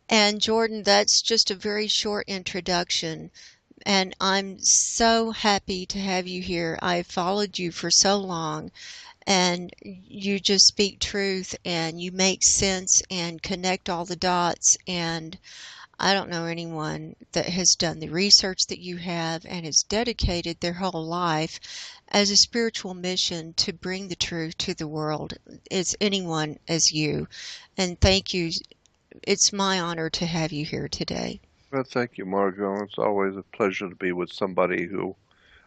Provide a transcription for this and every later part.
And Jordan, that's just a very short introduction. And I'm so happy to have you here. I've followed you for so long, and you just speak truth and you make sense and connect all the dots. And I don't know anyone that has done the research that you have and has dedicated their whole life as a spiritual mission to bring the truth to the world as anyone as you. And thank you. It's my honor to have you here today. Well, thank you, Margot. It's always a pleasure to be with somebody who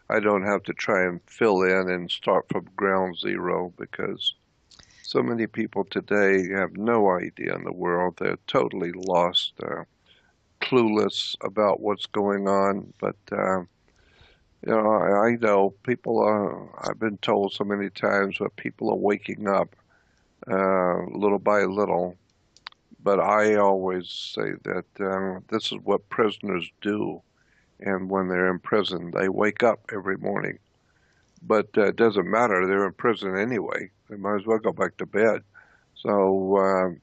I don't have to try and fill in and start from ground zero because so many people today have no idea in the world. They're totally lost, clueless about what's going on. But, I know people I've been told so many times that people are waking up little by little. But I always say that this is what prisoners do. And when they're in prison, they wake up every morning. But it doesn't matter; they're in prison anyway. They might as well go back to bed. So,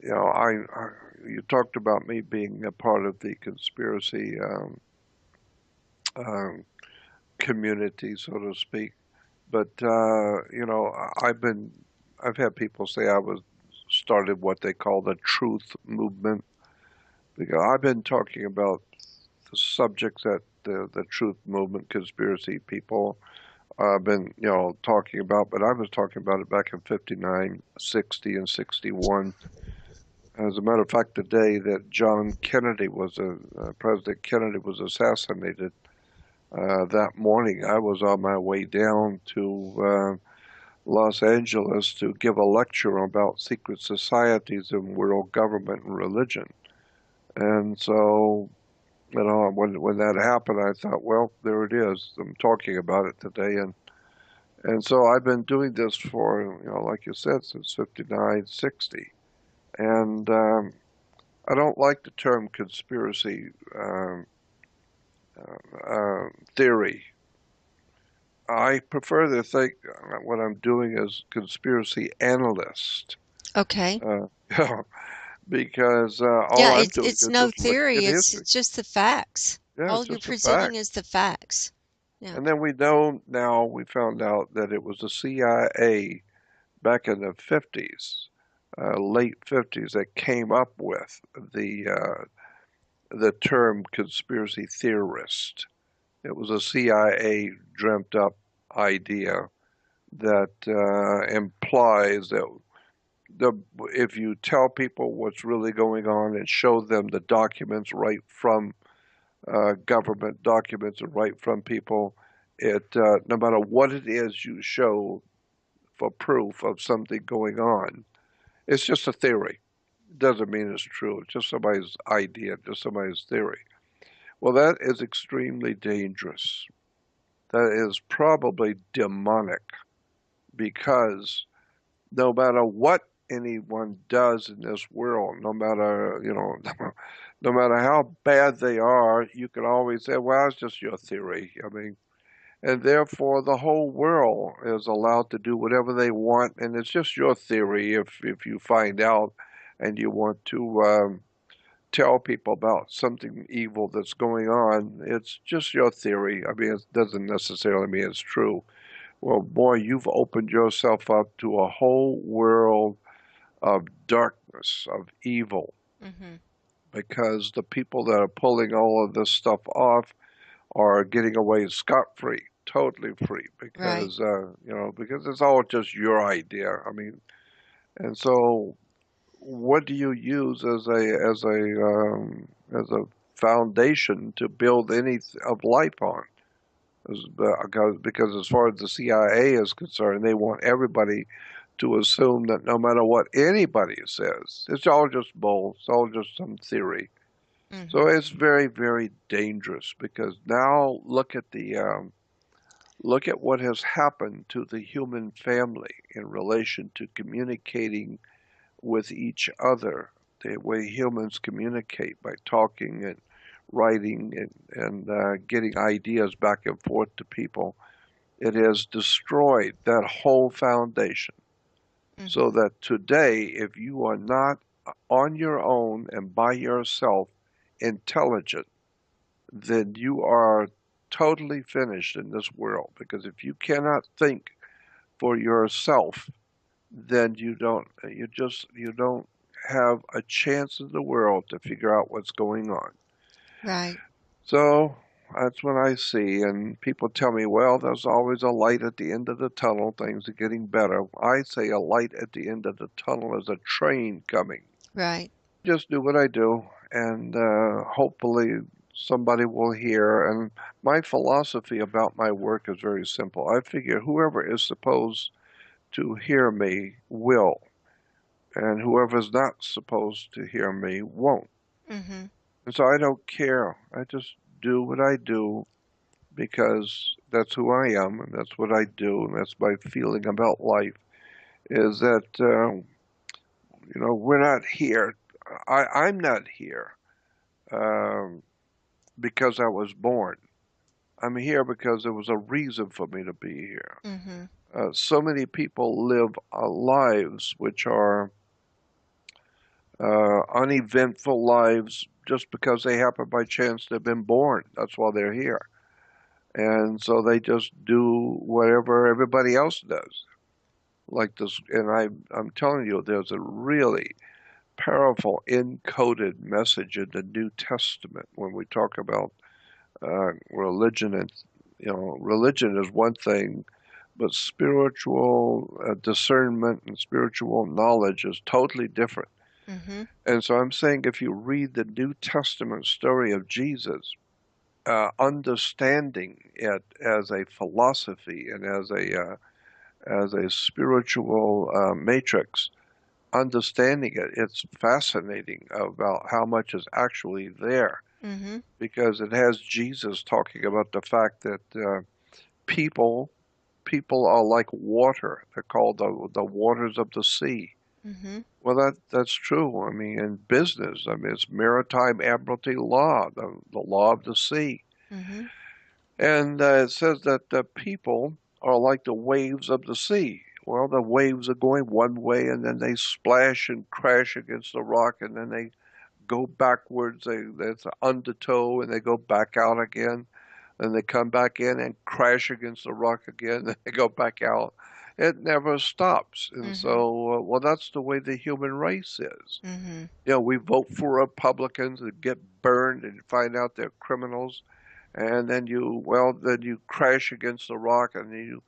you talked about me being a part of the conspiracy um, community, so to speak. But I've had people say I was started what they call the truth movement because I've been talking about the subjects that the truth movement conspiracy people been, talking about, but I was talking about it back in 59, 60, and 61. As a matter of fact, the day that President Kennedy was assassinated, that morning I was on my way down to Los Angeles to give a lecture about secret societies and world government and religion. And so, when that happened, I thought, well, there it is. I'm talking about it today, and so I've been doing this for, like you said, since 59, 60. And I don't like the term conspiracy theory. I prefer to think what I'm doing is conspiracy analyst. Okay. Uh, because all Yeah, I'm it's doing it's is no just looking theory, at it's history. just the facts. Yeah, All it's you're just a presenting fact. is the facts. Yeah. And then we know now, we found out that it was the CIA back in the 50s, late 50s, that came up with the term conspiracy theorist. It was a CIA dreamt up idea that implies that the if you tell people what's really going on and show them the documents right from government documents and right from people, it no matter what it is you show for proof of something going on, it's just a theory. It doesn't mean it's true. It's just somebody's idea, just somebody's theory. Well, that is extremely dangerous. That is probably demonic because no matter what anyone does in this world, no matter, no matter how bad they are, you can always say, well, it's just your theory. I mean, and therefore the whole world is allowed to do whatever they want, and it's just your theory if you find out and you want to tell people about something evil that's going on, it's just your theory. I mean, it doesn't necessarily mean it's true. Well, boy, you've opened yourself up to a whole world of darkness, of evil, Mhm. because the people that are pulling all of this stuff off are getting away scot-free, totally free, Right. because it's all just your idea. I mean, and so what do you use as a foundation to build any of life on? Because as far as the CIA is concerned, they want everybody to assume that no matter what anybody says, it's all just bull, it's all just some theory. So Mhm. it's very, very dangerous because now look at what has happened to the human family in relation to communicating with each other. The way humans communicate by talking and writing and getting ideas back and forth to people. It has destroyed that whole foundation. So Mhm. that today, if you are not on your own and by yourself intelligent, then you are totally finished in this world. Because if you cannot think for yourself, then you don't have a chance in the world to figure out what's going on. Right. So that's what I see. And people tell me, well, there's always a light at the end of the tunnel. Things are getting better. I say a light at the end of the tunnel is a train coming. Right. Just do what I do, and hopefully somebody will hear. And my philosophy about my work is very simple. I figure whoever is supposed to hear me will, and whoever's not supposed to hear me won't. Mhm. And so I don't care. I just do what I do because that's who I am, and that's what I do, and that's my feeling about life. Is that we're not here. I'm not here um, because I was born. I'm here because there was a reason for me to be here. Mhm. So many people live lives which are uneventful lives just because they happen by chance to have been born. That's why they're here. And so they just do whatever everybody else does. Like this, and I'm telling you, there's a really powerful encoded message in the New Testament when we talk about religion. And religion is one thing, but spiritual discernment and spiritual knowledge is totally different. Mhm. And so I'm saying if you read the New Testament story of Jesus, understanding it as a philosophy and as a spiritual matrix, understanding it, it's fascinating about how much is actually there Mhm. because it has Jesus talking about the fact that people people are like water. They're called the waters of the sea. Mhm. Well, that's true. I mean, in business, I mean, it's maritime admiralty law, the law of the sea. Mhm. And it says that the people are like the waves of the sea. Well, the waves are going one way and then they splash and crash against the rock and then they go backwards. It's an undertow and they go back out again. And they come back in and crash against the rock again. And they go back out. It never stops. And Mhm. so, well, that's the way the human race is. Mhm. We vote for Republicans and get burned and find out they're criminals and then you crash against the rock and then you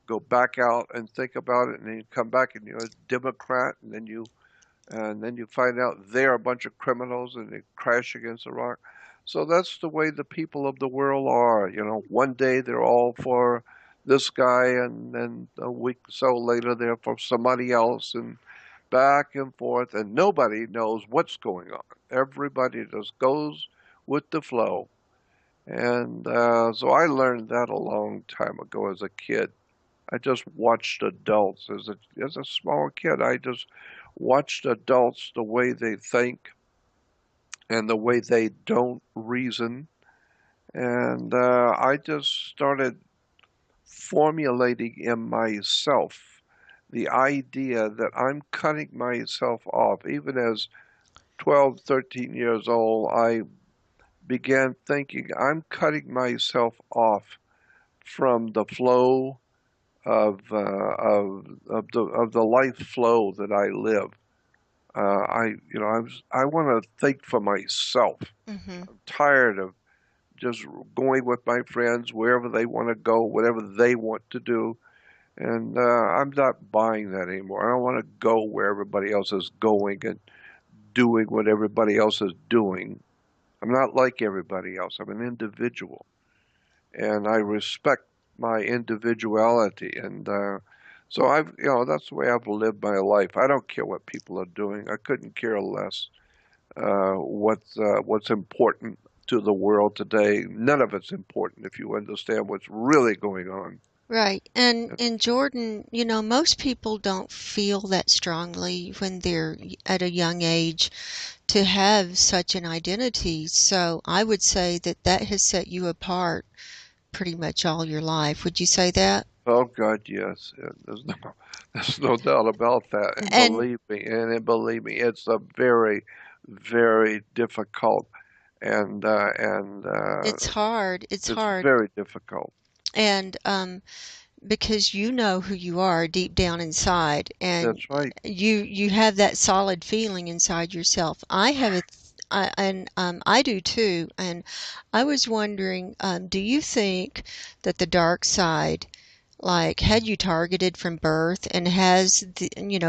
go back out and think about it and then you come back and you're a Democrat and then you find out they're a bunch of criminals and they crash against the rock. So that's the way the people of the world are. One day they're all for this guy and then a week or so later they're for somebody else and back and forth and nobody knows what's going on. Everybody just goes with the flow. And so I learned that a long time ago as a kid. I just watched adults as a small kid. I just watched adults the way they think and the way they don't reason. And I just started formulating in myself the idea that I'm cutting myself off. Even as 12, 13 years old, I began thinking I'm cutting myself off from the flow of the life flow that I live. I want to think for myself. Mhm. I'm tired of just going with my friends wherever they want to go, whatever they want to do, and I'm not buying that anymore. I don't want to go where everybody else is going and doing what everybody else is doing. I'm not like everybody else. I'm an individual, and I respect my individuality. And so that's the way I've lived my life. I don't care what people are doing. I couldn't care less what's important to the world today. None of it's important if you understand what's really going on. Right. And in Jordan, most people don't feel that strongly when they're at a young age to have such an identity. So I would say that that has set you apart pretty much all your life. Would you say that? Oh God, yes. There's no, there's no doubt about that. And And believe me, it's a very, very difficult and it's hard. It's it's hard. very difficult. And because you know who you are deep down inside, and That's right. you have that solid feeling inside yourself. I have and I do too. And I was wondering, do you think that the dark side, like, had you targeted from birth, and has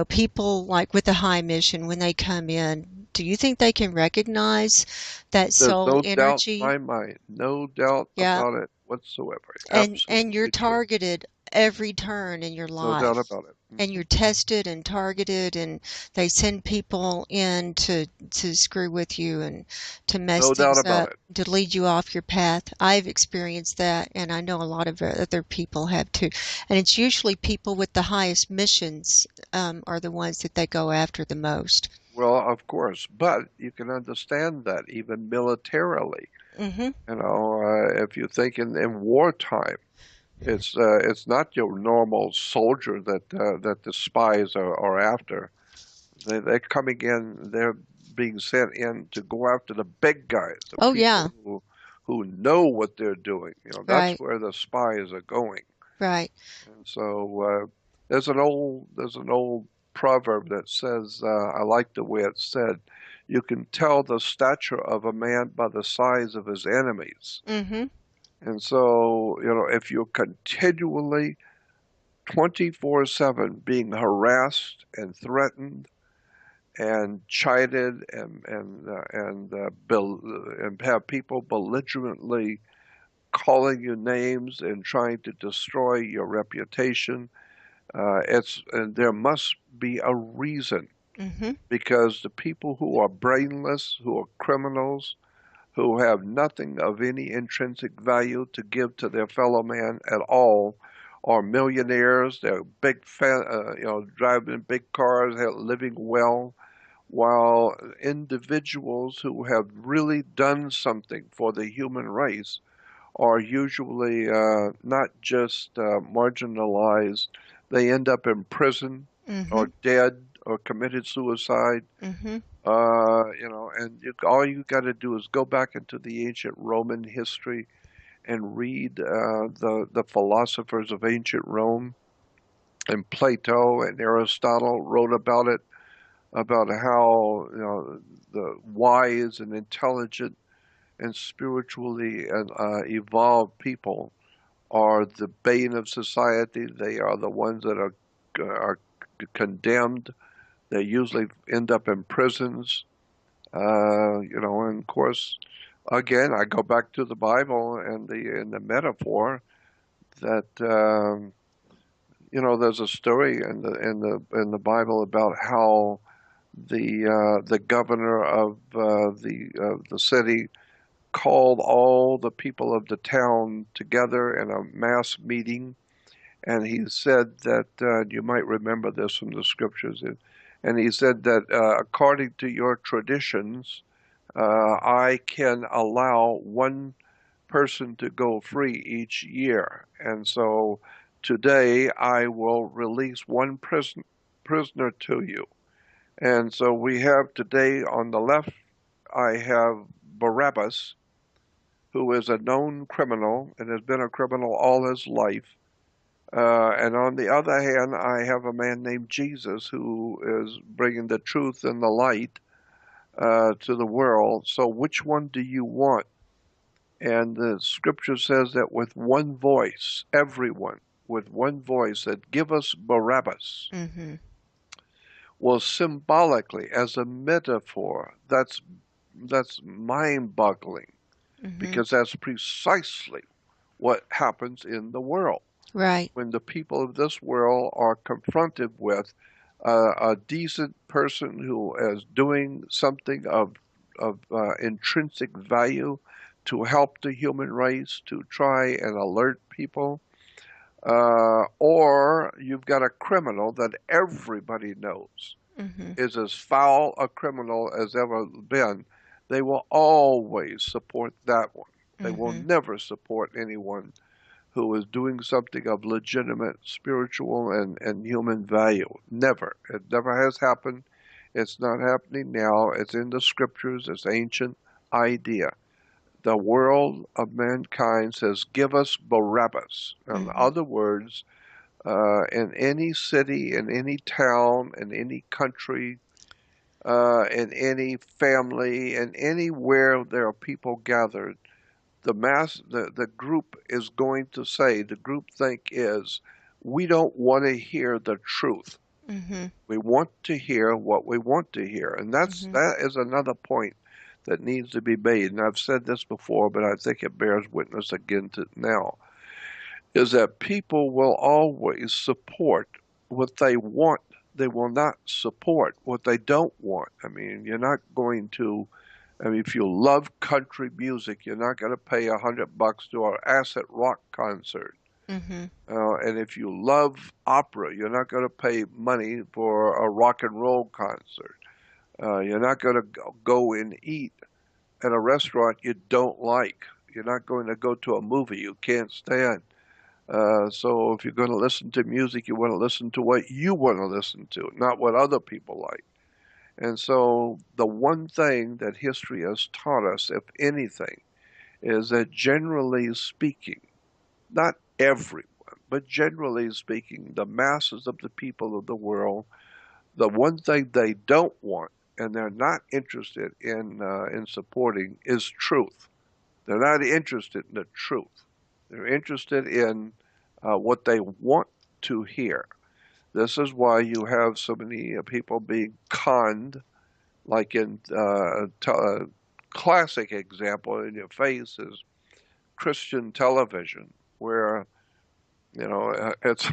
people like with the high mission when they come in, do you think they can recognize that There's soul no doubt in energy? my mind, no doubt Yeah. about it whatsoever. And you're Absolutely true. targeted every turn in your No doubt life. about it. And you're tested and targeted, and they send people in to screw with you and to mess No doubt things about up, it. to lead you off your path. I've experienced that, and I know a lot of other people have too. And it's usually people with the highest missions are the ones that they go after the most. Well, of course, but you can understand that even militarily. Hmm. If you think in wartime, it's not your normal soldier that the spies are after. They're coming in. They're being sent in to go after the big guys, the Oh yeah. people who know what they're doing. That's Right. where the spies are going. Right. And so there's an old proverb that says, I like the way it's said, you can tell the stature of a man by the size of his enemies. Hmm. And so, if you're continually 24/7 being harassed and threatened and chided and have people belligerently calling you names and trying to destroy your reputation, and there must be a reason, Hmm. because the people who are brainless, who are criminals, who have nothing of any intrinsic value to give to their fellow man at all, are millionaires. They're driving big cars, they're living well, while individuals who have really done something for the human race are usually not just marginalized, they end up in prison Hmm. or dead or committed suicide. Hmm. And all you got to do is go back into the ancient Roman history and read the philosophers of ancient Rome. And Plato and Aristotle wrote about it, about how the wise and intelligent and spiritually evolved people are the bane of society. They are the ones that are condemned. They usually end up in prisons. And of course, again, I go back to the Bible and the metaphor that there's a story in the Bible about how the governor of the city called all the people of the town together in a mass meeting, and he said that you might remember this from the scriptures, and he said that according to your traditions, I can allow one person to go free each year, and so today I will release one prisoner to you. And so we have today on the left, I have Barabbas, who is a known criminal and has been a criminal all his life. And on the other hand, I have a man named Jesus who is bringing the truth and the light to the world. So which one do you want? And the scripture says that with one voice, everyone with one voice said, give us Barabbas. Hmm. Well, symbolically, as a metaphor, that's mind-boggling, Hmm. because that's precisely what happens in the world Right. when the people of this world are confronted with a decent person who is doing something of intrinsic value to help the human race, to try and alert people. Or you've got a criminal that everybody knows Hmm. is as foul a criminal as ever been. They will always support that one. They will Hmm. never support anyone who is doing something of legitimate spiritual and human value. Never. It never has happened. It's not happening now. It's in the scriptures. It's ancient idea. The world of mankind says, give us Barabbas. In Mm-hmm. other words, in any city, in any town, in any country, in any family, and anywhere there are people gathered, the group is going to say, the group think is, we don't want to hear the truth. Mm-hmm. We want to hear what we want to hear. And Mm-hmm. that is another point that needs to be made. And I've said this before, but I think it bears witness again to now, is that people will always support what they want. They will not support what they don't want. I mean, you're not going to, I mean, if you love country music, you're not going to pay $100 to an acid rock concert. Mm-hmm. And if you love opera, you're not going to pay money for a rock and roll concert. You're not going to go and eat at a restaurant you don't like. You're not going to go to a movie you can't stand. So if you're going to listen to music, you want to listen to what you want to listen to, not what other people like. And so the one thing that history has taught us, if anything, is that generally speaking, not everyone, but generally speaking, the masses of the people of the world, the one thing they don't want and they're not interested in supporting is truth. They're not interested in the truth. They're interested in what they want to hear. This is why you have so many people being conned, like in classic example in your face is Christian television, where it's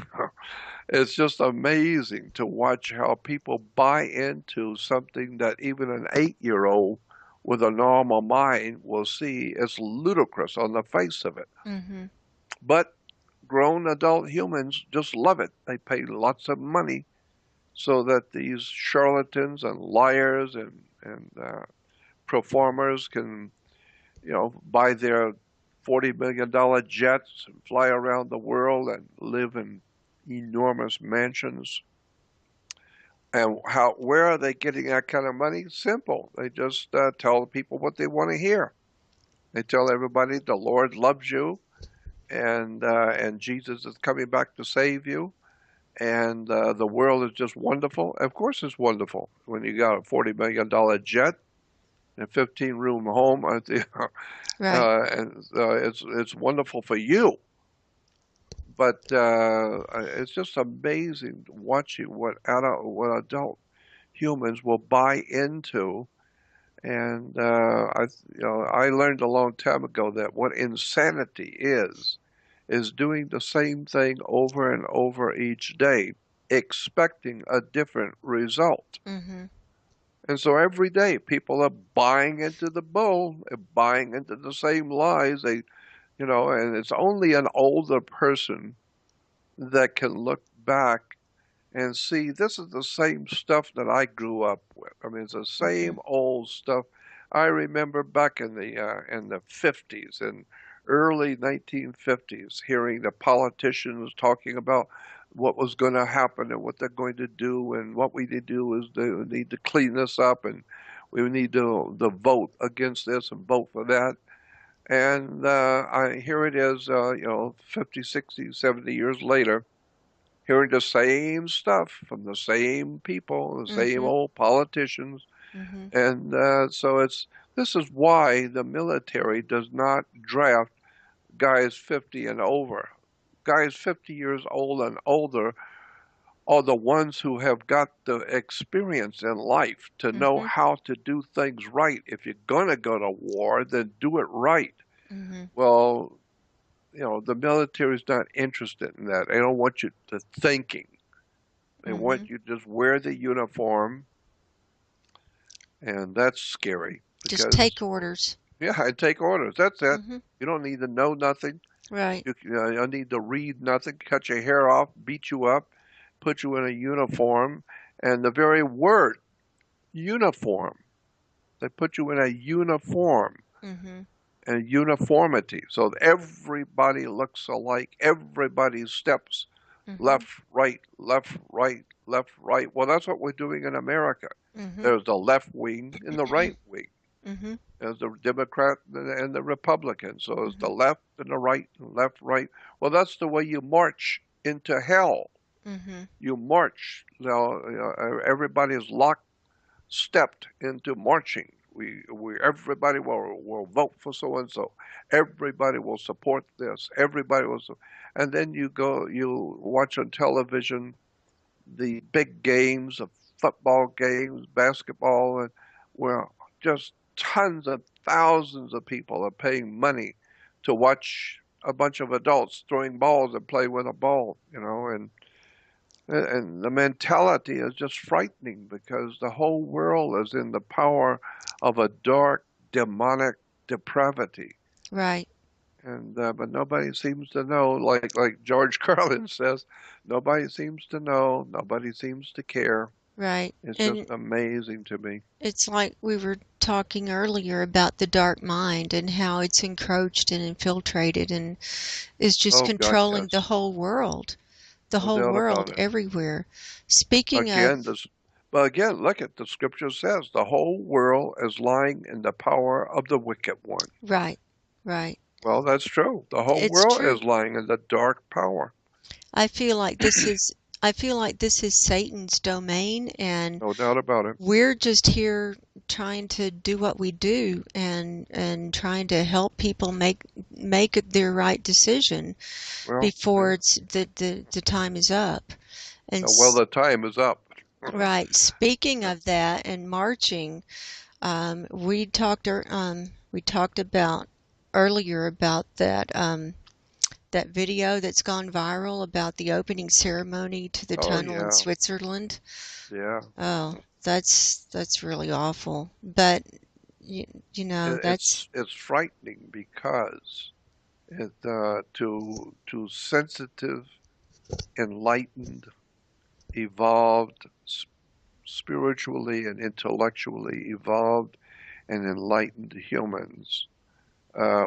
it's just amazing to watch how people buy into something that even an 8-year-old with a normal mind will see as ludicrous on the face of it. Mm-hmm. But grown adult humans just love it. They pay lots of money so that these charlatans and liars and performers can, buy their $40 million jets and fly around the world and live in enormous mansions. And where are they getting that kind of money? Simple. They just tell people what they want to hear. They tell everybody the Lord loves you, and Jesus is coming back to save you, and the world is just wonderful. Of course, it's wonderful when you got a $40 million jet and a 15-room home. Right. It's wonderful for you, but it's just amazing watching what adult humans will buy into. And I learned a long time ago that what insanity is doing the same thing over and over each day, expecting a different result. Mm-hmm. And so every day people are buying into the bull, buying into the same lies. And it's only an older person that can look back and see this is the same stuff that I grew up with. I mean, it's the Mm-hmm. same old stuff. I remember back in the 50s and early 1950s, hearing the politicians talking about what was going to happen and what they're going to do, and what we need to do is they need to clean this up, and we need to vote against this and vote for that. And here it is, 50, 60, 70 years later, hearing the same stuff from the same people, the same Mm-hmm. old politicians. Mm-hmm. And this is why the military does not draft guys 50 and over. Guys 50 years old and older are the ones who have got the experience in life to know Mm-hmm. how to do things right. If you're going to go to war, then do it right. Mm-hmm. Well, the military is not interested in that. They don't want you to thinking. They Mm-hmm. want you to just wear the uniform, and that's scary Just because, take orders. yeah, I take orders. That's it. Mm-hmm. You don't need to know nothing. Right. You don't need to read nothing. Cut your hair off, beat you up, put you in a uniform, and the very word uniform. They put you in a uniform. Mm-hmm. and uniformity. So everybody looks alike. Everybody steps Mhm. left, right, left, right, left, right. Well, that's what we're doing in America. Mhm. There's the left wing and the right wing. Mhm. There's the Democrat and the Republican. So there's the Mhm. left and the right, left, right. Well, that's the way you march into hell. Mhm. You march. Everybody's locked stepped into marching. Everybody will vote for so and so. Everybody will support this. Everybody will, and then you watch on television the big games of football games, basketball, and where just tons of thousands of people are paying money to watch a bunch of adults throwing balls and play with a ball, and the mentality is just frightening because the whole world is in the power of a dark, demonic depravity. Right. And but nobody seems to know, like George Carlin says, nobody seems to know, nobody seems to care. Right. It's just And amazing to me. it's like we were talking earlier about the dark mind and how it's encroached and infiltrated and is just Oh God, controlling the yes, whole world. The no whole doubt about world it. everywhere. Speaking of, Again, but again, look at the scripture says the whole world is lying in the power of the wicked one. right, right. Well, that's true. The whole It's world true. is lying in the dark power. I feel like this is I feel like this is Satan's domain and No doubt about it. we're just here trying to do what we do and trying to help people make their right decision Well, before yeah. it's the time is up. And Well, the time is up. right, speaking of that and marching, we talked about earlier about that video that's gone viral about the opening ceremony to the Oh tunnel in yeah, Switzerland. yeah. Oh, that's really awful. But you, you know, that's It's frightening because to sensitive, enlightened, evolved, spiritually and intellectually evolved and enlightened humans,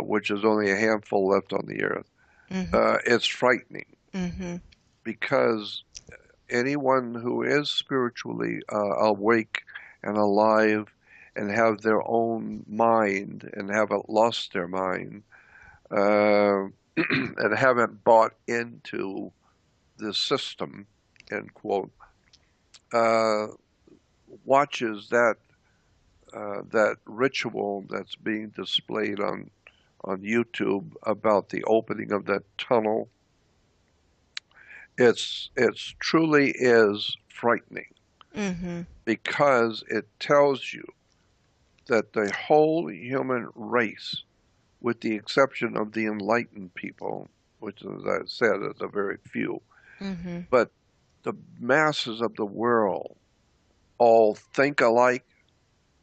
which is only a handful left on the earth. mhm, It's frightening mhm, because anyone who is spiritually awake and alive and have their own mind and haven't lost their mind uh, and haven't bought into the system, end quote, uh, watches that ritual that's being displayed on YouTube about the opening of that tunnel. It's truly is frightening mhm, because it tells you that the whole human race, with the exception of the enlightened people, which, as I said, is a very few, mhm, but the masses of the world all think alike.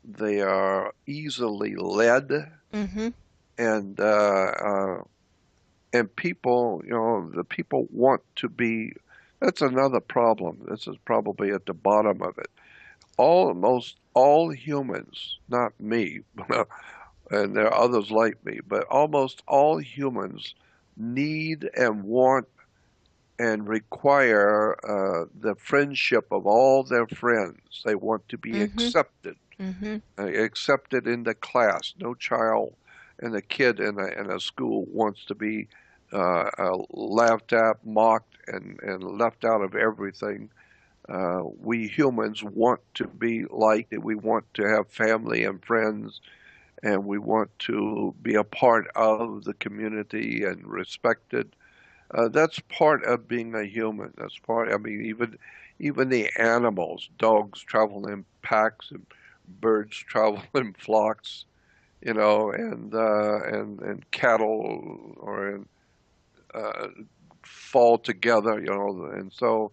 They are easily led, mhm, and people, the people want to be. That's another problem. This is probably at the bottom of it. Almost all humans, not me, and there are others like me, but almost all humans need and want and require the friendship of all their friends. They want to be mhm, accepted, mhm, accepted in the class. No child and a kid in a school wants to be laughed at, mocked, and left out of everything. We humans want to be liked, and we want to have family and friends, and we want to be a part of the community and respected. That's part of being a human. That's part. I mean, even the animals, dogs travel in packs, and birds travel in flocks. And cattle uh, fall together. And so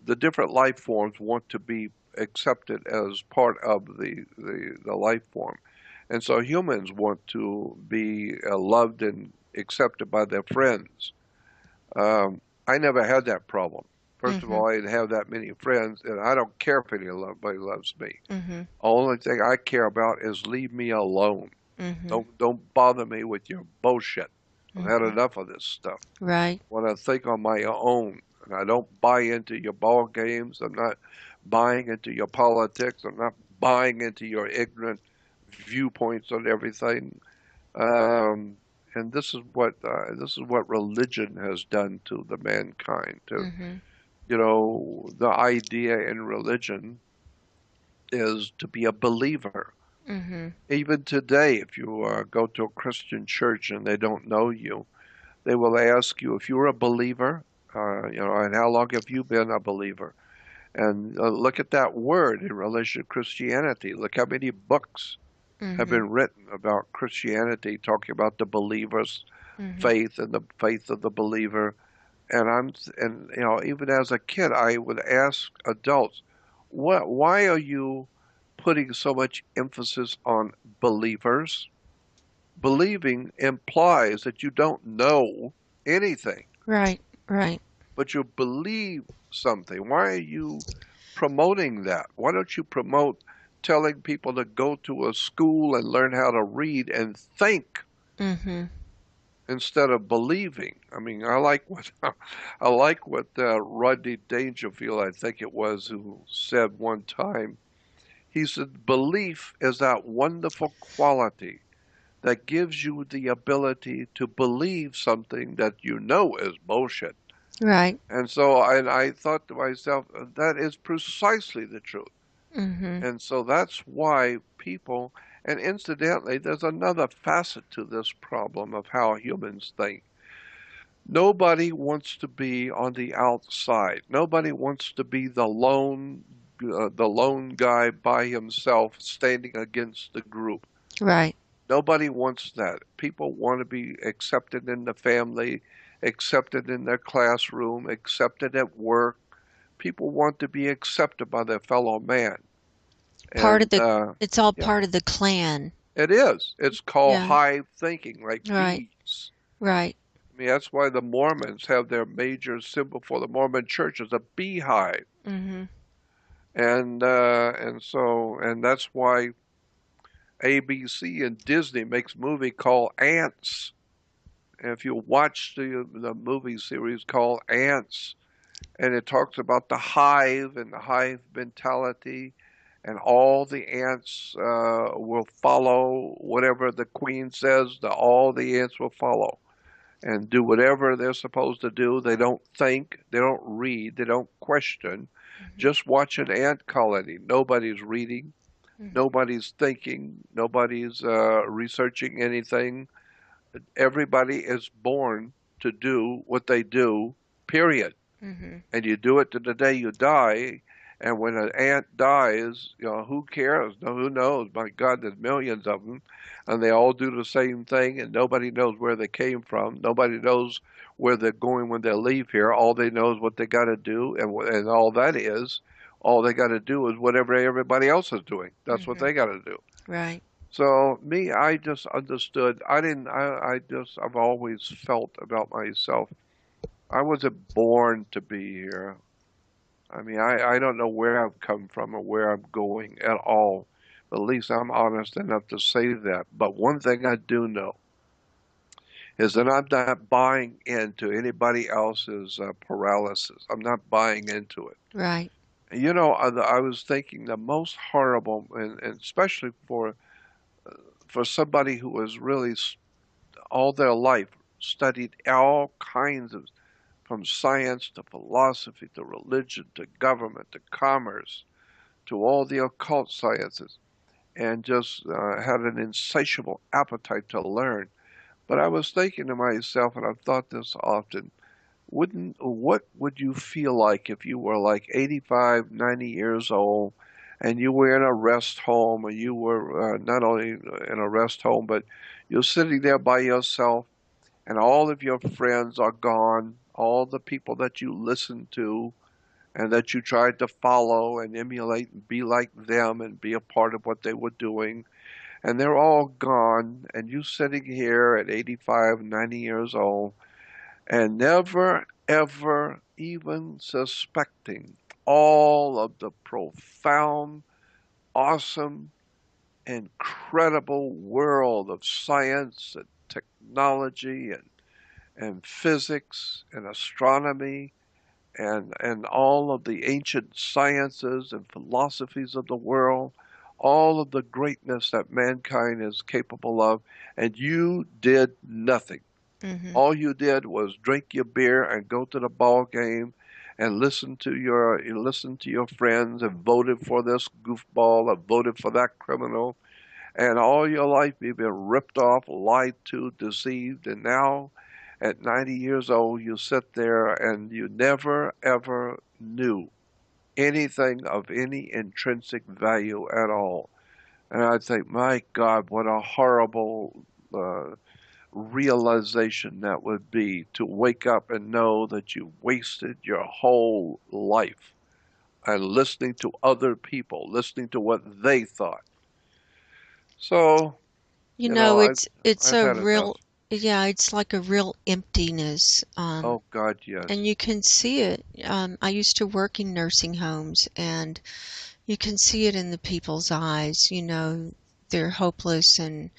the different life forms want to be accepted as part of the life form. And so humans want to be loved and accepted by their friends. I never had that problem. First of mhm, all, I didn't have that many friends, and I don't care if anybody loves me. mhm, The only thing I care about is leave me alone. Mhm. Don't bother me with your bullshit. I've had Mhm. enough of this stuff. Right. I want to think on my own, and I don't buy into your ball games. I'm not buying into your politics. I'm not buying into your ignorant viewpoints on everything. Um, and this is what religion has done to the mankind. Mhm. You know, the idea in religion is to be a believer. Mhm. Even today, if you go to a Christian church and they don't know you, they will ask you if you're a believer, you know, and how long have you been a believer? And look at that word in relation to Christianity. Look how many books have Mhm. been written about Christianity, talking about the believer's Mhm. faith and the faith of the believer. And you know, even as a kid, I would ask adults, why are you putting so much emphasis on believers? Believing implies that you don't know anything, Right. Right. but you believe something. Why are you promoting that? Why don't you promote telling people to go to a school and learn how to read and think Mhm. instead of believing? I mean, I like what I like what Rodney Dangerfield, I think it was, who said one time. He said, "Belief is that wonderful quality that gives you the ability to believe something that you know is bullshit." Right. And I thought to myself, that is precisely the truth. Mhm. And so that's why people, and incidentally, there's another facet to this problem of how humans think. Nobody wants to be on the outside. Nobody wants to be the lone guy by himself standing against the group. Right. Nobody wants that. People want to be accepted in the family, accepted in their classroom, accepted at work. People want to be accepted by their fellow man. Part of And the It's all yeah, part of the clan. it is. It's called Yeah. hive thinking, like Right. bees. Right. I mean, that's why the Mormons have their major symbol for the Mormon church is a beehive. Mhm. And that's why ABC and Disney makes a movie called Ants. And if you watch the movie series called Ants, and it talks about the hive and the hive mentality, and all the ants will follow whatever the queen says. All the ants will follow and do whatever they're supposed to do. They don't think, they don't read, they don't question. Mhm. Just watch an ant colony. Nobody's reading, Mhm. nobody's thinking, nobody's researching anything. Everybody is born to do what they do, period. Mhm. And you do it to the day you die. And when an ant dies, you know, who cares? No, who knows? My God, there's millions of them, and they all do the same thing, and nobody knows where they came from. Nobody knows where they're going when they leave here. All they know is what they got to do, and all they got to do is whatever everybody else is doing. That's what Mhm. they got to do. Right. So me, I just understood. I didn't. I've always felt about myself. I wasn't born to be here. I mean, I don't know where I've come from or where I'm going at all. But at least I'm honest enough to say that. But one thing I do know is that I'm not buying into anybody else's paralysis. I'm not buying into it. Right. You know, I was thinking the most horrible, and especially for somebody who has really all their life studied all kinds of, from science to philosophy to religion to government to commerce to all the occult sciences, and just had an insatiable appetite to learn. But I was thinking to myself, and I've thought this often, what would you feel like if you were like 85, 90 years old and you were in a rest home, or you were not only in a rest home, but you're sitting there by yourself and all of your friends are gone, all the people that you listened to and that you tried to follow and emulate and be like them and be a part of what they were doing, and they're all gone, and you sitting here at 85, 90 years old and never ever even suspecting all of the profound, awesome, incredible incredible world of science and technology and physics and astronomy and all of the ancient sciences and philosophies of the world, all of the greatness that mankind is capable of, and you did nothing. Mhm. All you did was drink your beer and go to the ball game and listen to your friends and voted for this goofball or voted for that criminal. And all your life you've been ripped off, lied to, deceived, and now at 90 years old you sit there and you never ever knew anything of any intrinsic value at all. And I think, my God, what a horrible realization that would be to wake up and know that you wasted your whole life and listening to other people, listening to what they thought. So, You know, it's I've a had enough. real, yeah, it's like a real emptiness. Oh God, yes. And you can see it. I used to work in nursing homes, and you can see it in the people's eyes. You know, they're hopeless and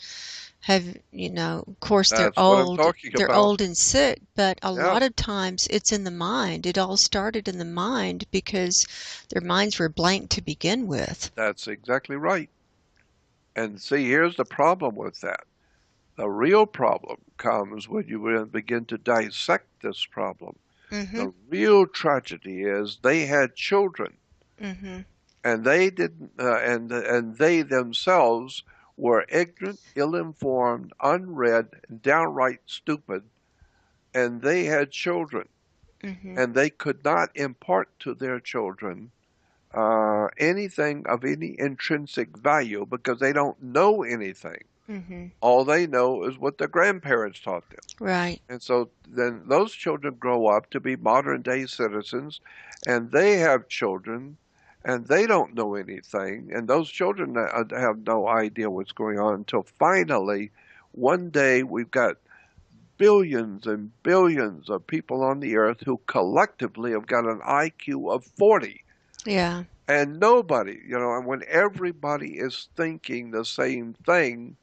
have, of course That's what I'm talking they're about. old and sick, but a Yeah, lot of times it's in the mind. It all started in the mind because their minds were blank to begin with. that's exactly right. And see, here's the problem with that. The real problem comes when you begin to dissect this problem. Mhm. The real tragedy is they had children Mhm. and they didn't and they themselves were ignorant, ill-informed, unread, and downright stupid, and they had children Mhm. and they could not impart to their children anything of any intrinsic value because they don't know anything. Mhm. All they know is what their grandparents taught them. Right. And so then those children grow up to be modern day citizens and they have children and they don't know anything. And those children have no idea what's going on until finally one day we've got billions and billions of people on the earth who collectively have got an IQ of 40. Yeah. And nobody, and when everybody is thinking the same thing,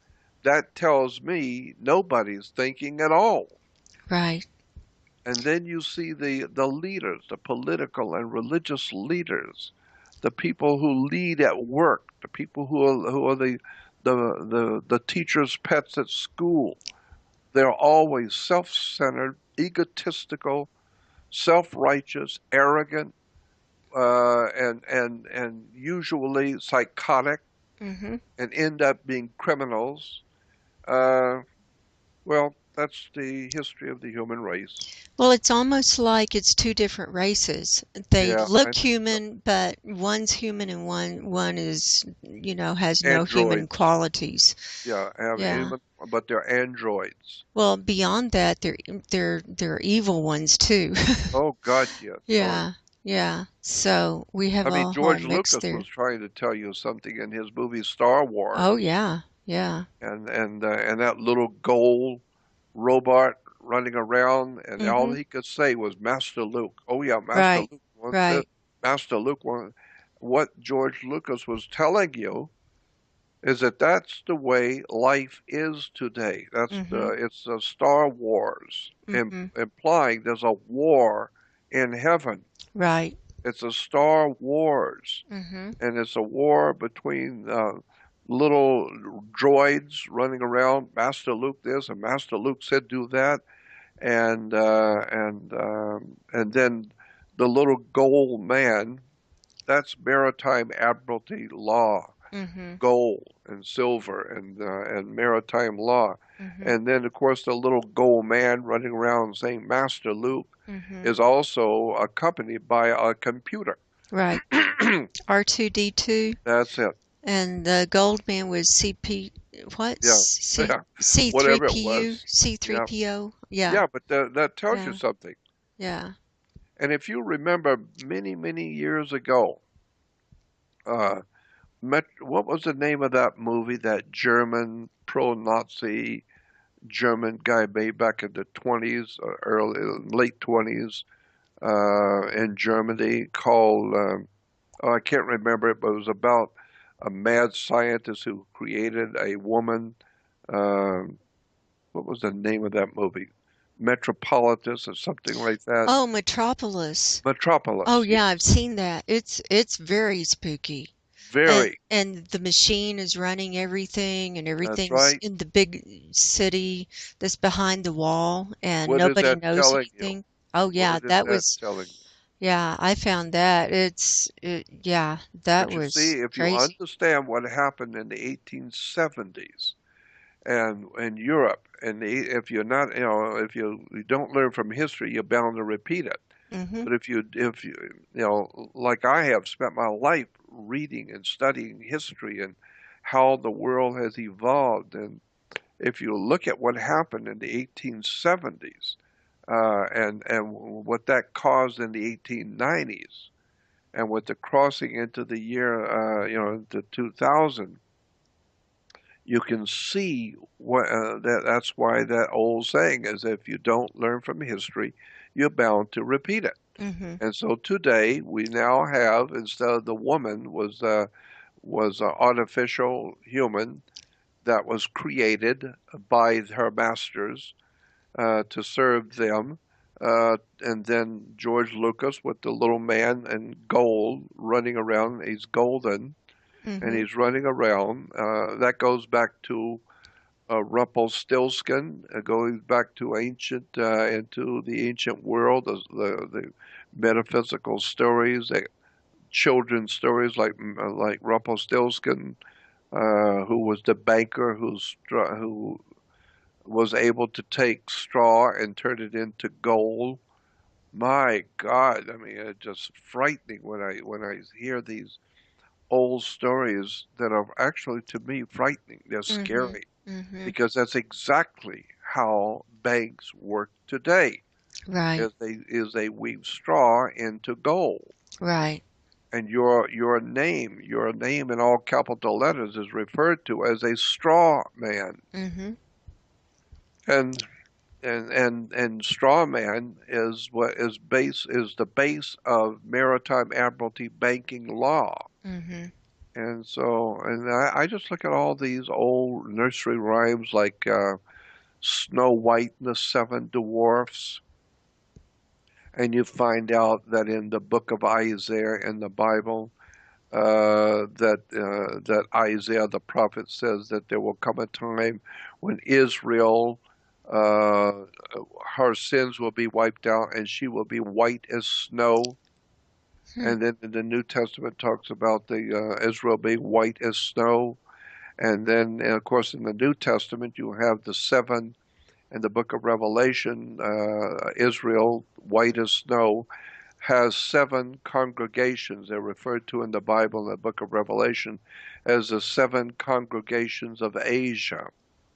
that tells me nobody's thinking at all. Right. And then you see the leaders, the political and religious leaders, the people who lead at work, the people who are the teachers' pets at school. They're always self-centered, egotistical, self-righteous, arrogant, and usually psychotic, Mhm. and end up being criminals. Uh, well, that's the history of the human race. Well, it's almost like it's two different races. They Yeah, I look think so. human, but one's human and one is, has no human Androids. qualities. Yeah, have Yeah. human, but they're androids. Well, beyond that, they're evil ones too. Oh God, yes. Oh, Yeah. Yeah. So we have I mean, a whole George mix Lucas there. was trying to tell you something in his movie Star Oh Wars, yeah. Yeah. and that little gold robot running around, and all Mhm. he could say was Master Luke. Oh yeah, Master Right. Luke wants this. Right. Master Luke wants. What George Lucas was telling you is that that's the way life is today. Mhm. It's a Star Wars, Mhm. implying there's a war in heaven. Right. It's a Star Wars, Mhm. and it's a war between little droids running around. Master Luke this and Master Luke said do that, and then the little gold man. That's maritime admiralty law, Mhm. gold and silver and maritime law. Mhm. And then, of course, the little gold man running around saying Master Luke Mhm. is also accompanied by a computer. Right. R2D2. That's it. And the gold man was CP, what? Yeah. Yeah. Whatever it C3PU? was. Yeah. C3PO? Yeah, Yeah, but that tells you yeah, something. yeah. And if you remember many, many years ago, uh, what was the name of that movie, that German pro-Nazi German guy made back in the 20s, early late 20s, in Germany called oh, I can't remember it, but it was about a mad scientist who created a woman. Um, what was the name of that movie? Metropolitus or something like that. Oh, Metropolis. Oh Metropolis, yeah, I've yes. seen that. It's very spooky. And Very. and the machine is running everything and That's everything's right. in the big city that's behind the wall and What is nobody that knows telling you? anything. Oh yeah, What is that that was telling you? yeah, I found that. Yeah, that But you was see, if you crazy. understand what happened in the 1870s and in Europe, and if you're not, if you don't learn from history, you're bound to repeat it. Mhm. But if you, like I have spent my life reading and studying history and how the world has evolved, and if you look at what happened in the 1870s, and what that caused in the 1890s, and with the crossing into the year, into 2000, you can see that's why that old saying is, if you don't learn from history, you're bound to repeat it. Mhm. And so today we now have, instead of the woman was an artificial human that was created by her masters to serve them. And then George Lucas with the little man in gold running around. He's golden and Mhm. he's running around. That goes back to Rumpelstiltskin, going back to into the ancient world, the metaphysical stories, children's stories like Rumpelstiltskin, who was the banker who was able to take straw and turn it into gold. My God, I mean, it's just frightening when I hear these old stories that are actually to me frightening. They're Mhm. scary Mhm. because that's exactly how banks work today. Right. Is they weave straw into gold, Right. and your name in all capital letters is referred to as a straw man, Mhm. and and straw man is what is the base of maritime admiralty banking law. Mhm. And I just look at all these old nursery rhymes like Snow White and the Seven Dwarfs, and you find out that in the book of Isaiah in the Bible, that Isaiah the prophet says that there will come a time when Israel, uh, her sins will be wiped out, and she will be white as snow. Hmm. And then in the New Testament talks about the Israel being white as snow. And then, of course, in the New Testament, you have the seven in the book of Revelation. Israel, white as snow, has seven congregations. They're referred to in the Bible, in the book of Revelation, as the seven congregations of Asia.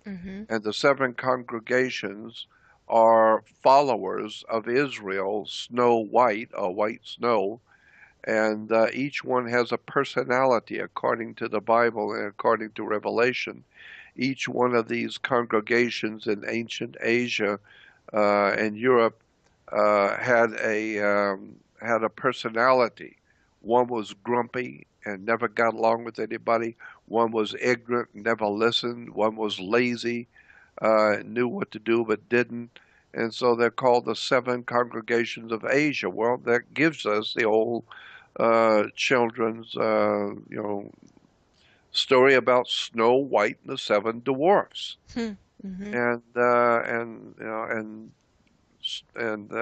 Mhm. And the seven congregations are followers of Israel, snow white, or white snow, and each one has a personality according to the Bible and according to Revelation. Each one of these congregations in ancient Asia and Europe had a personality. One was grumpy and never got along with anybody. One was ignorant, never listened. One was lazy, knew what to do but didn't. And so they're called the seven congregations of Asia. Well, that gives us the old children's, story about Snow White and the Seven Dwarfs, Hmm. Mhm. and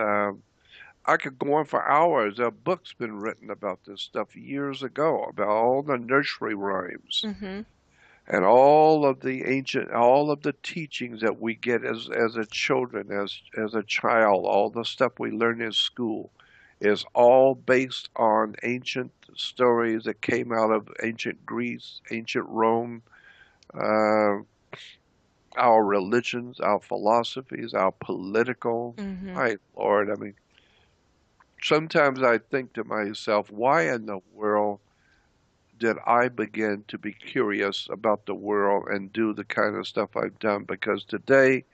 I could go on for hours. A book's been written about this stuff years ago, about all the nursery rhymes Mhm. and all of the teachings that we get as a children, as a child, all the stuff we learn in school is all based on ancient stories that came out of ancient Greece, ancient Rome, uh, our religions, our philosophies, our political. Mhm. My Lord, I mean, sometimes I think to myself, why in the world did I begin to be curious about the world and do the kind of stuff I've done? Because today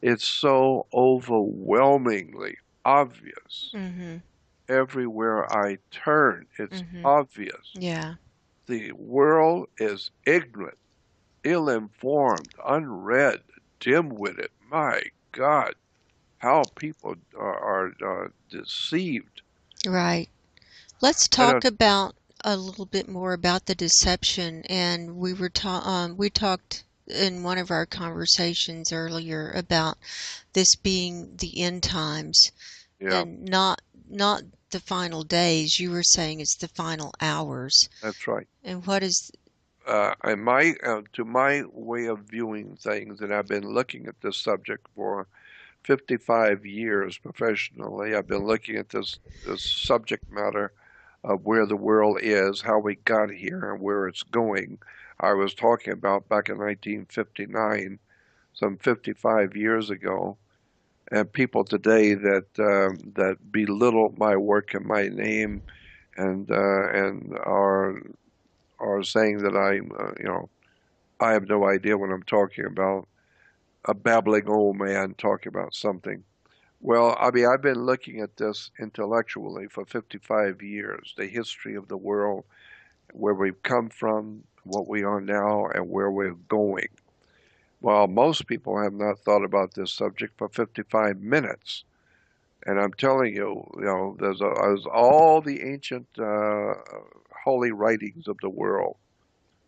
it's so overwhelmingly obvious. Mhm. Everywhere I turn, it's Mhm. obvious Yeah. the world is ignorant, ill-informed, unread, dim-witted. My God, how people are deceived. Right. Let's And talk about a little bit more about the deception. And we talked in one of our conversations earlier about this being the end times yeah, and not the final days. You were saying it's the final hours. that's right. And what is And my to my way of viewing things, and I've been looking at this subject for 55 years professionally. I've been looking at this subject matter of where the world is, how we got here, and where it's going. I was talking about back in 1959, some 55 years ago, and people today that belittle my work and my name, and are saying that I have no idea what I'm talking about. A babbling old man talking about something. Well, I mean, I've been looking at this intellectually for 55 years, the history of the world, where we've come from, what we are now, and where we're going. Well, most people have not thought about this subject for 55 minutes. And I'm telling you, there's all the ancient holy writings of the world,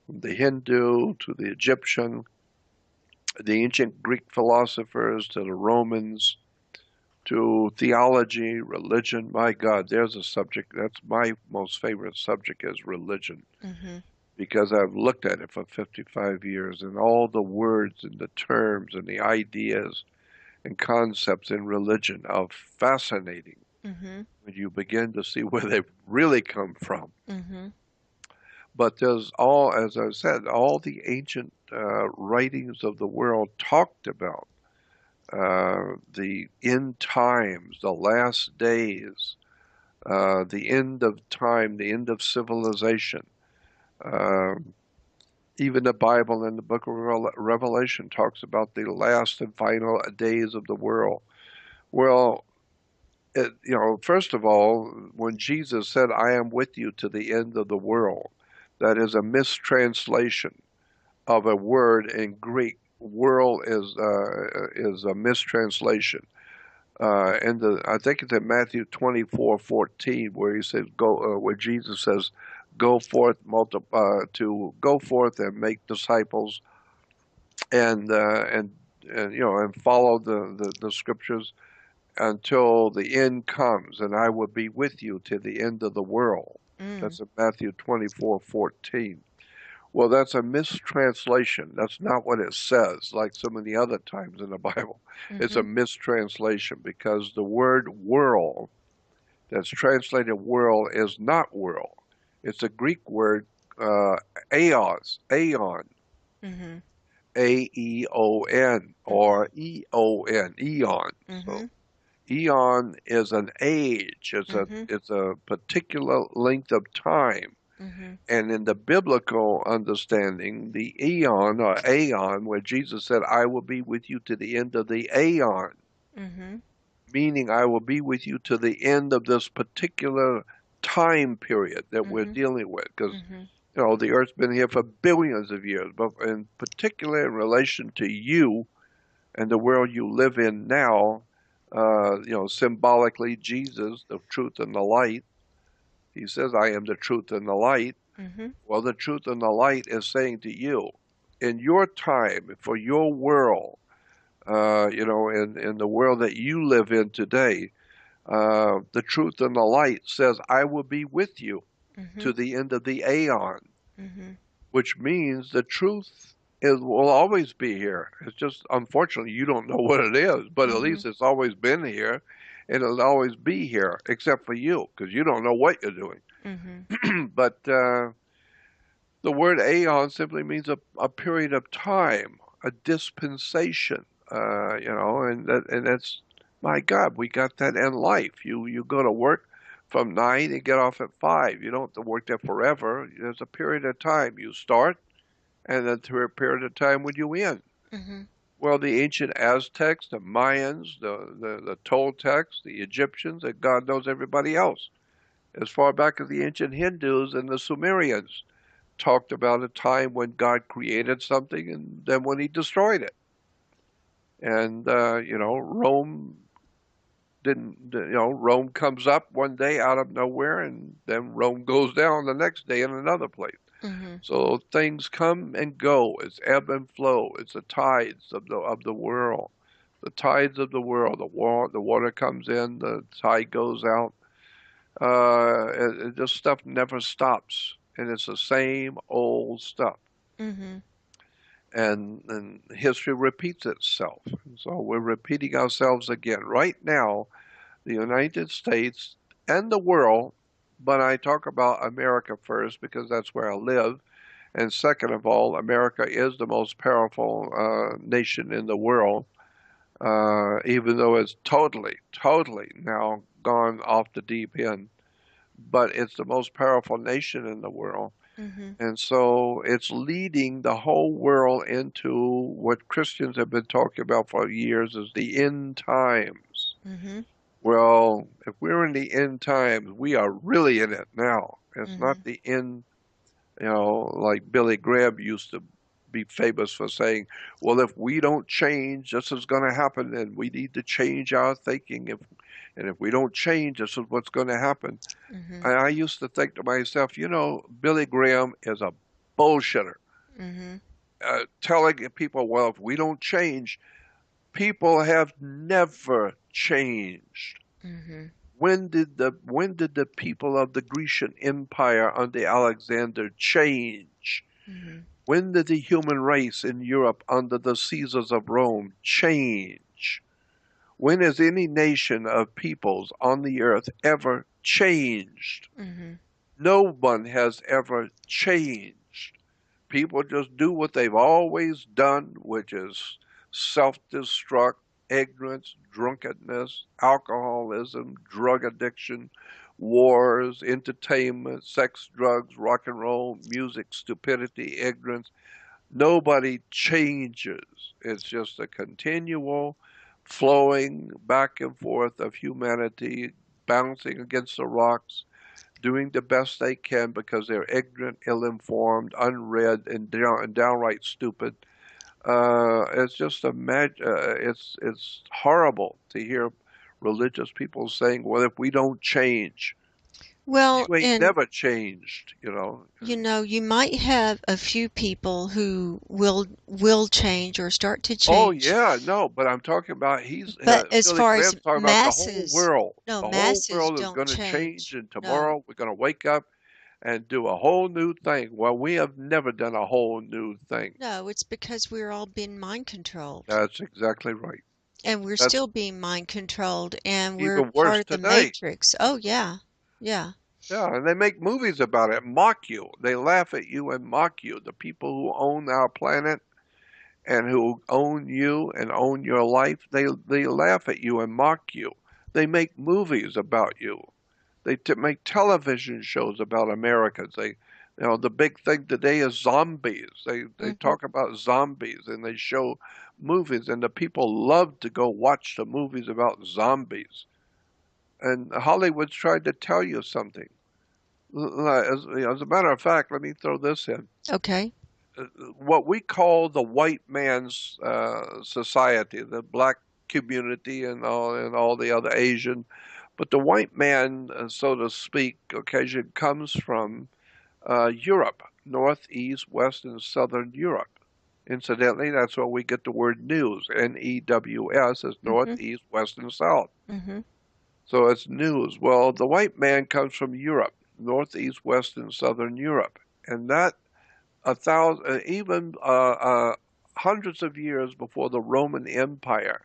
from the Hindu to the Egyptian, the ancient Greek philosophers to the Romans, to theology, religion. My God, there's a subject that's my most favorite subject is religion hmm because I've looked at it for 55 years and all the words and the terms and the ideas and concepts in religion are fascinating hmm when you begin to see where they've really come from. hmm But there's all, as I said, all the ancient writings of the world talked about the end times, the last days, the end of time, the end of civilization. Um, Even the Bible in the book of Revelation talks about the last and final days of the world. Well, first of all, when Jesus said, I am with you to the end of the world, that is a mistranslation of a word in Greek. World is a mistranslation. I think it's in Matthew 24:14, where he says, where Jesus says, "Go forth, to go forth and make disciples, and uh, and and follow the scriptures until the end comes, and I will be with you to the end of the world." mm That's in Matthew 24:14. Well, that's a mistranslation. That's not what it says, like so many other times in the Bible. It's a hmm mistranslation because the word world that's translated world is not world. It's a Greek word, uh, aeon, hmm Aeon, hmm or Eon, eon. So hmm eon is an age. hmm It's a particular length of time. hmm And in the biblical understanding, the eon or aeon, where Jesus said, I will be with you to the end of the aeon, hmm meaning I will be with you to the end of this particular time period that we're hmm dealing with. Because, hmm the earth's been here for billions of years, but in particular in relation to you and the world you live in now, symbolically, Jesus, the truth and the light, he says, I am the truth and the light. hmm Well, the truth and the light is saying to you, in your time, for your world, in the world that you live in today, the truth and the light says, I will be with you to hmm the end of the aeon, hmm which means the truth will always be here. It's just, unfortunately, you don't know what it is, but at hmm least it's always been here and it'll always be here, except for you, because you don't know what you're doing. hmm But the word aeon simply means a period of time, a dispensation, and that's, my God, we got that in life. You go to work from 9 and get off at 5. You don't have to work there forever. There's a period of time. You start, and then through a period of time when you end. hmm Well, the ancient Aztecs, the Mayans, the Toltecs, the Egyptians, and God knows everybody else, as far back as the ancient Hindus and the Sumerians. talked about a time when God created something and then when he destroyed it. And, Rome didn't, Rome comes up one day out of nowhere and then Rome goes down the next day in another place. Mm-hmm. So things come and go. It's ebb and flow. It's the tides of the world. The tides of the world. The water comes in, the tide goes out. This stuff never stops, and it's the same old stuff. Mm-hmm. And history repeats itself. So we're repeating ourselves again. Right now, the United States and the world, but I talk about America first because that's where I live. And second of all, America is the most powerful nation in the world, even though it's totally, totally now gone off the deep end. But it's the most powerful nation in the world. Mm-hmm. And so it's leading the whole world into what Christians have been talking about for years is the end times. Mm-hmm. Well, if we're in the end times, we are really in it now. It's Mm-hmm. not the end, like Billy Graham used to be famous for saying, well, if we don't change, this is going to happen, and we need to change our thinking. And if we don't change, this is what's going to happen. Mm-hmm. And I used to think to myself, Billy Graham is a bullshitter, Mm-hmm. telling people, well, if we don't change, people have never changed. Mm-hmm. When did the people of the Grecian Empire under Alexander change? Mm-hmm. When did the human race in Europe under the Caesars of Rome change? When has any nation of peoples on the earth ever changed? Mm-hmm. No one has ever changed. People just do what they've always done, which is self-destruct, ignorance, drunkenness, alcoholism, drug addiction, wars, entertainment, sex, drugs, rock and roll, music, stupidity, ignorance. Nobody changes. It's just a continual flowing back and forth of humanity, bouncing against the rocks, doing the best they can because they're ignorant, ill-informed, unread, and downright stupid. It's just it's horrible to hear religious people saying, "Well, if we don't change, Well, you ain't and never changed," you might have a few people who will change or start to Oh change, yeah, no, but I'm talking about but as Billy far as Graham's talking about the whole masses, world. no, The whole masses world is don't going to change, change. and No, tomorrow we're going to wake up and do a whole new thing. Well, we have never done a whole new thing. no, it's because we're all being mind controlled. That's exactly right. And we're That's still being mind controlled, and we're even worse part of the today. matrix. Oh, yeah. Yeah. Yeah, and they make movies about it, mock you. They laugh at you and mock you. The people who own our planet and who own you and own your life, they laugh at you and mock you. They make movies about you. They make television shows about Americans. The big thing today is zombies. They Hmm. talk about zombies and they show movies, and the people love to go watch the movies about zombies. And Hollywood's tried to tell you something. As a matter of fact, let me throw this in. Okay. What we call the white man's society, the black community, and all the other Asian, but the white man, so to speak, occasion comes from Europe, northeast, west, and southern Europe. Incidentally, that's where we get the word news. News is Hmm. northeast, west, and south. Hmm. So it's news. Well, the white man comes from Europe, northeast, west, and southern Europe, and that a thousand, even hundreds of years before the Roman Empire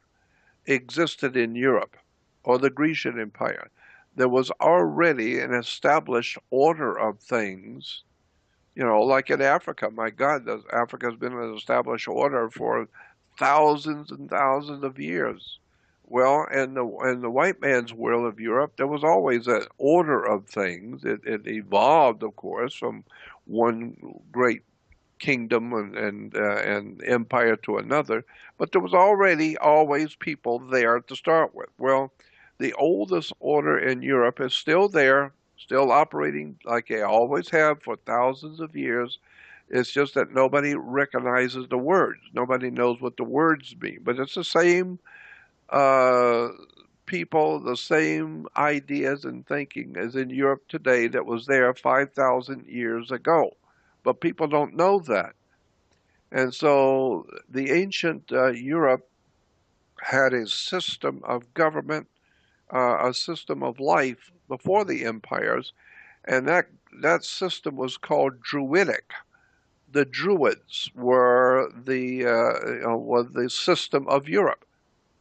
existed in Europe or the Grecian Empire, there was already an established order of things. Like in Africa, my God, Africa's been an established order for thousands and thousands of years. Well, in the white man's world of Europe, there was always an order of things. It evolved, of course, from one great kingdom and empire to another, but there was already always people there to start with. Well, the oldest order in Europe is still there, still operating like they always have for thousands of years. It's just that nobody recognizes the words. Nobody knows what the words mean. But it's the same uh, people, the same ideas and thinking as in Europe today that was there 5,000 years ago. But people don't know that. And so the ancient Europe had a system of government, a system of life before the empires, and that system was called Druidic. The Druids were the system of Europe.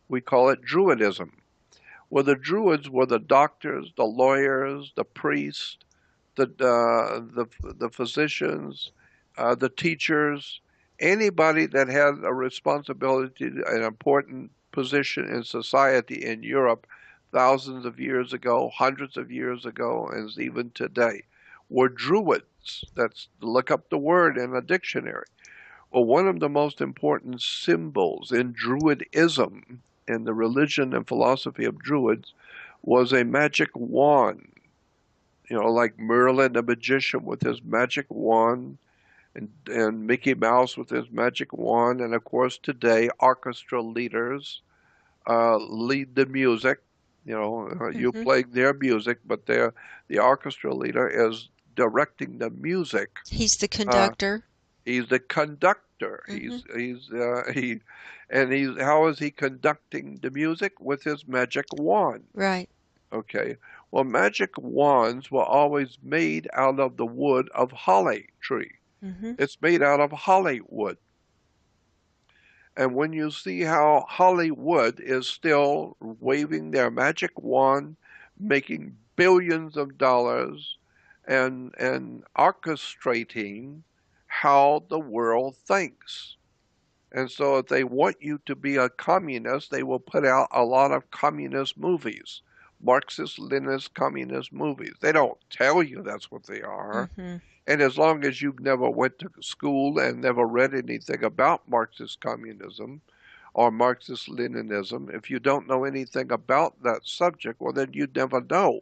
We call it Druidism. Well, the Druids were the doctors, the lawyers, the priests, the physicians, the teachers, anybody that had a responsibility, an important position in society in Europe thousands of years ago, hundreds of years ago, and even today, were Druids. That's look up the word in a dictionary. Well, one of the most important symbols in Druidism, in the religion and philosophy of Druids, was a magic wand. Like Merlin the magician with his magic wand, and Mickey Mouse with his magic wand, and of course today orchestra leaders lead the music. You Hmm. play their music, but the orchestra leader is directing the music. He's the Uh, conductor. he's the conductor. Hmm. He's how is he conducting the music with his magic wand? Right. Okay. Well, magic wands were always made out of the wood of holly tree. Hmm. It's made out of Hollywood. And when you see how Hollywood is still waving their magic wand, making billions of dollars, and orchestrating how the world thinks. And so if they want you to be a communist, they will put out a lot of communist movies, Marxist, Leninist, communist movies. They don't tell you that's what they are. Hmm. And as long as you never went to school and never read anything about Marxist communism or Marxist Leninism, if you don't know anything about that subject, well, then you'd never know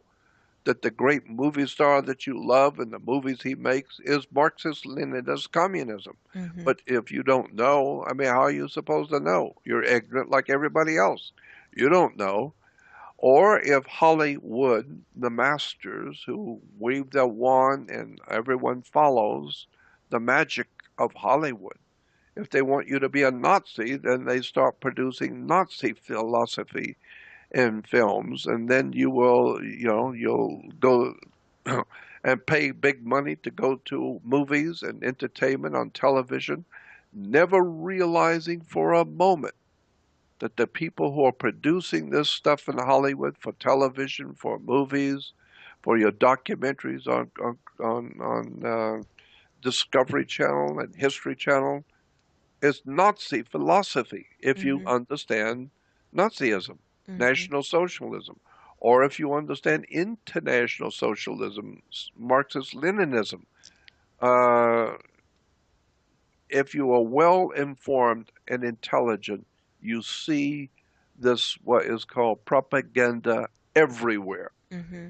that the great movie star that you love and the movies he makes is Marxist Leninist communism. Hmm. But if you don't know, I mean, how are you supposed to know? You're ignorant like everybody else. You don't know. Or if Hollywood, the masters who wave their wand and everyone follows the magic of Hollywood, if they want you to be a Nazi, then they start producing Nazi philosophy in films, and then you'll go and pay big money to go to movies and entertainment on television, never realizing for a moment that the people who are producing this stuff in Hollywood for television, for movies, for your documentaries on Discovery Channel and History Channel, is Nazi philosophy. If you Hmm. understand Nazism, Hmm. National Socialism, or if you understand international socialism, Marxist Leninism, uh, if you are well informed and intelligent, you see this what is called propaganda everywhere. Hmm.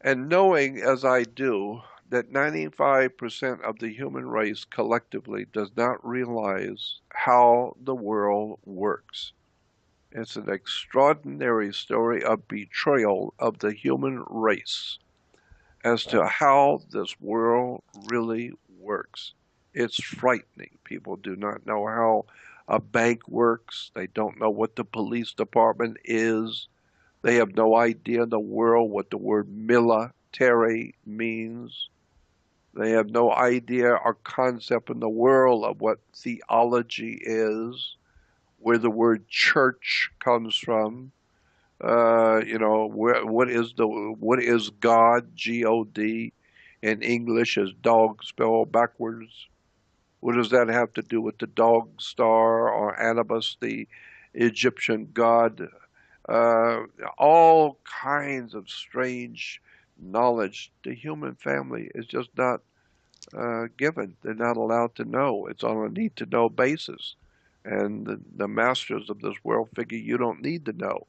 And knowing as I do that 95% of the human race collectively does not realize how the world works. It's an extraordinary story of betrayal of the human race as to how this world really works. It's frightening. People do not know how a bank works. They don't know what the police department is. They have no idea in the world what the word military means. They have no idea or concept in the world of what theology is, where the word church comes from. What is God, God, in English is dog spelled backwards. What does that have to do with the dog star or Anubis, the Egyptian god? Uh, all kinds of strange knowledge. The human family is just not given. They're not allowed to know. It's on a need to know basis. And the masters of this world figure you don't need to know.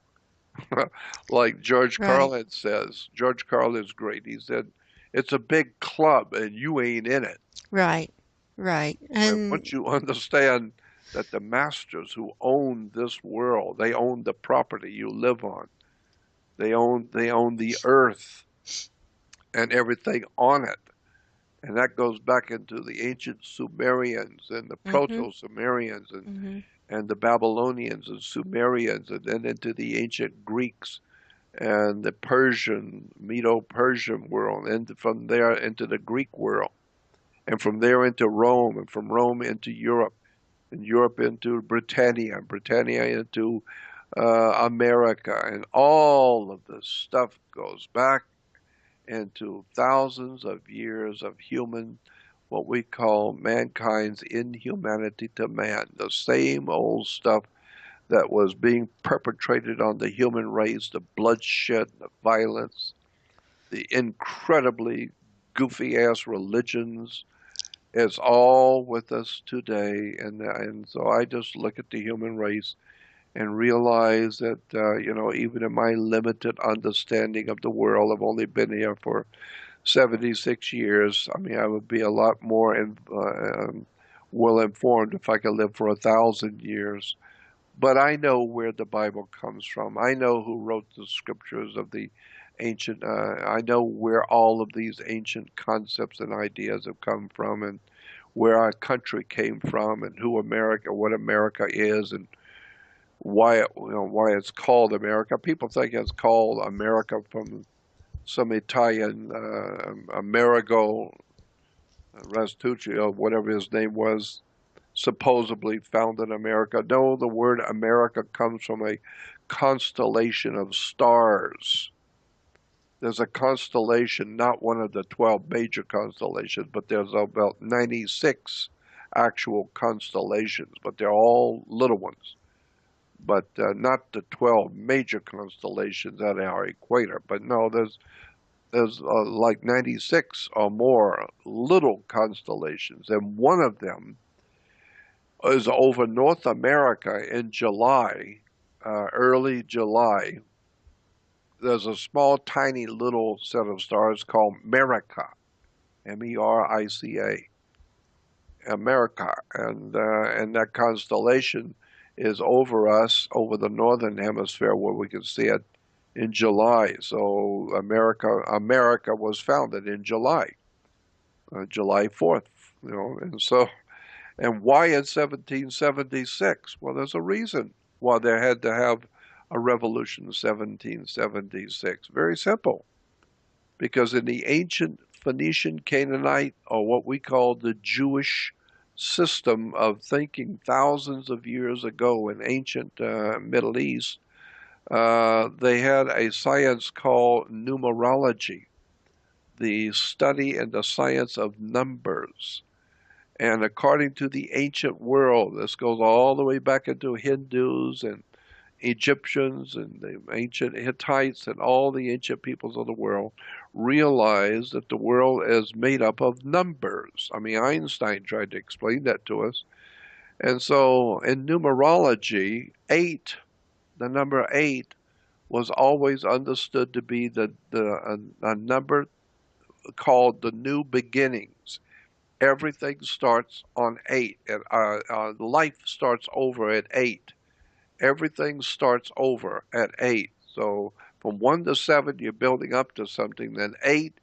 Like George Right. Carlin says, George Carlin's great. He said, it's a big club and you ain't in it. Right. Right. And And once you understand that the masters who own this world, they own the property you live on. They own the earth and everything on it. And that goes back into the ancient Sumerians and the mhm. Proto-Sumerians Mhm. and the Babylonians and Sumerians and then into the ancient Greeks and the Persian, Medo-Persian world, and from there into the Greek world, and from there into Rome, and from Rome into Europe, and Europe into Britannia, and Britannia into America, and all of this stuff goes back into thousands of years of human, what we call mankind's inhumanity to man, the same old stuff that was being perpetrated on the human race, the bloodshed, the violence, the incredibly goofy ass religions. It's all with us today, and so I just look at the human race and realize that even in my limited understanding of the world, I've only been here for 76 years. I mean, I would be a lot more well informed if I could live for 1,000 years. But I know where the Bible comes from. I know who wrote the scriptures of the ancient. I know where all of these ancient concepts and ideas have come from, and where our country came from, and what America is, and why it's called America. People think it's called America from some Italian Amerigo Vespucci, whatever his name was, supposedly found in America. No, the word America comes from a constellation of stars. There's a constellation, not one of the 12 major constellations, but there's about 96 actual constellations, but they're all little ones. But not the 12 major constellations at our equator. But no, there's like 96 or more little constellations, and one of them is over North America in July, early July. There's a small, tiny little set of stars called Merica, Merica, America, and that constellation is over us, over the northern hemisphere, where we can see it in July. So America was founded in July, July 4th, and why in 1776? Well, there's a reason why they had to have a revolution in 1776. Very simple. Because in the ancient Phoenician Canaanite, or what we call the Jewish system of thinking thousands of years ago in ancient Middle East, they had a science called numerology, the study and the science of numbers. And according to the ancient world, this goes all the way back into Hindus and Egyptians and the ancient Hittites and all the ancient peoples of the world, realized that the world is made up of numbers. I mean, Einstein tried to explain that to us. And so in numerology, eight, the number eight, was always understood to be a number called the new beginnings. Everything starts on eight. And, life starts over at eight. Everything starts over at eight. So from 1 to 7, you're building up to something. Then eight,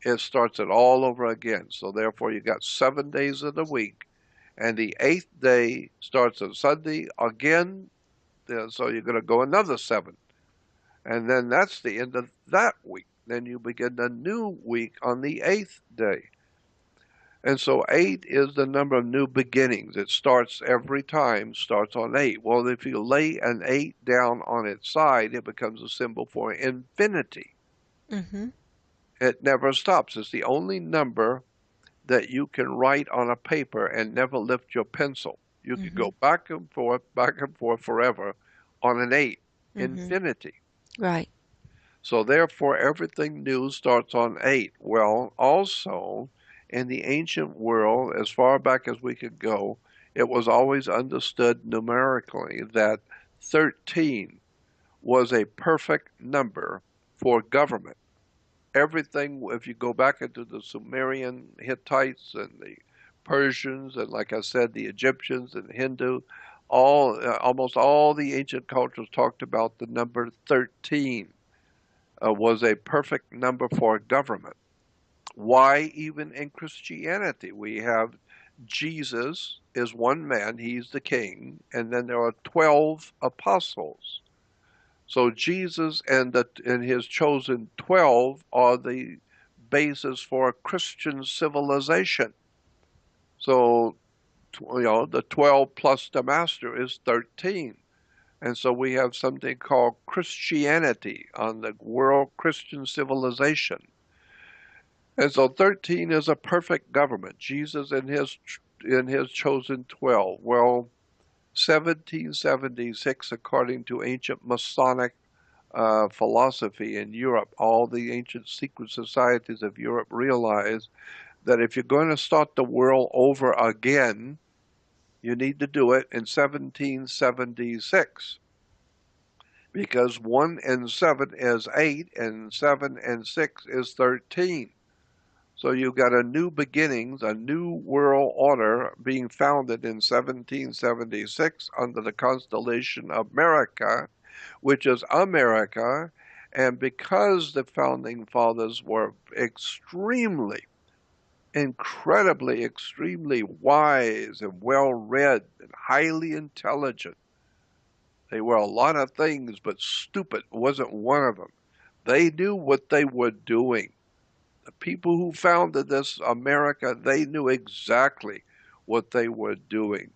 it starts it all over again. So therefore, you got 7 days in the week, and the eighth day starts on Sunday again. So you're going to go another 7, and then that's the end of that week. Then you begin the new week on the eighth day. And so eight is the number of new beginnings. It starts every time, starts on eight. Well, if you lay an eight down on its side, it becomes a symbol for infinity. Mhm. It never stops. It's the only number that you can write on a paper and never lift your pencil. You could Mhm. go back and forth forever on an eight, Mhm. infinity. Right. So therefore, everything new starts on eight. Well, also, in the ancient world, as far back as we could go, it was always understood numerically that 13 was a perfect number for government. Everything, if you go back into the Sumerian Hittites and the Persians, and like I said, the Egyptians and Hindu, almost all the ancient cultures talked about the number 13 was a perfect number for government. Why even in Christianity? We have Jesus is one man, he's the king, and then there are 12 apostles. So Jesus and his chosen 12 are the basis for Christian civilization. So the 12 plus the master is 13. And so we have something called Christianity on the world Christian civilization. And so 13 is a perfect government. Jesus and his chosen 12. Well, 1776, according to ancient Masonic philosophy in Europe, all the ancient secret societies of Europe realized that if you're going to start the world over again, you need to do it in 1776. Because 1 and 7 is 8, and 7 and 6 is 13. So you've got a new beginnings, a new world order being founded in 1776 under the constellation of America, which is America. And because the founding fathers were incredibly, extremely wise and well-read and highly intelligent, they were a lot of things, but stupid wasn't one of them. They knew what they were doing. The people who founded this America, they knew exactly what they were doing.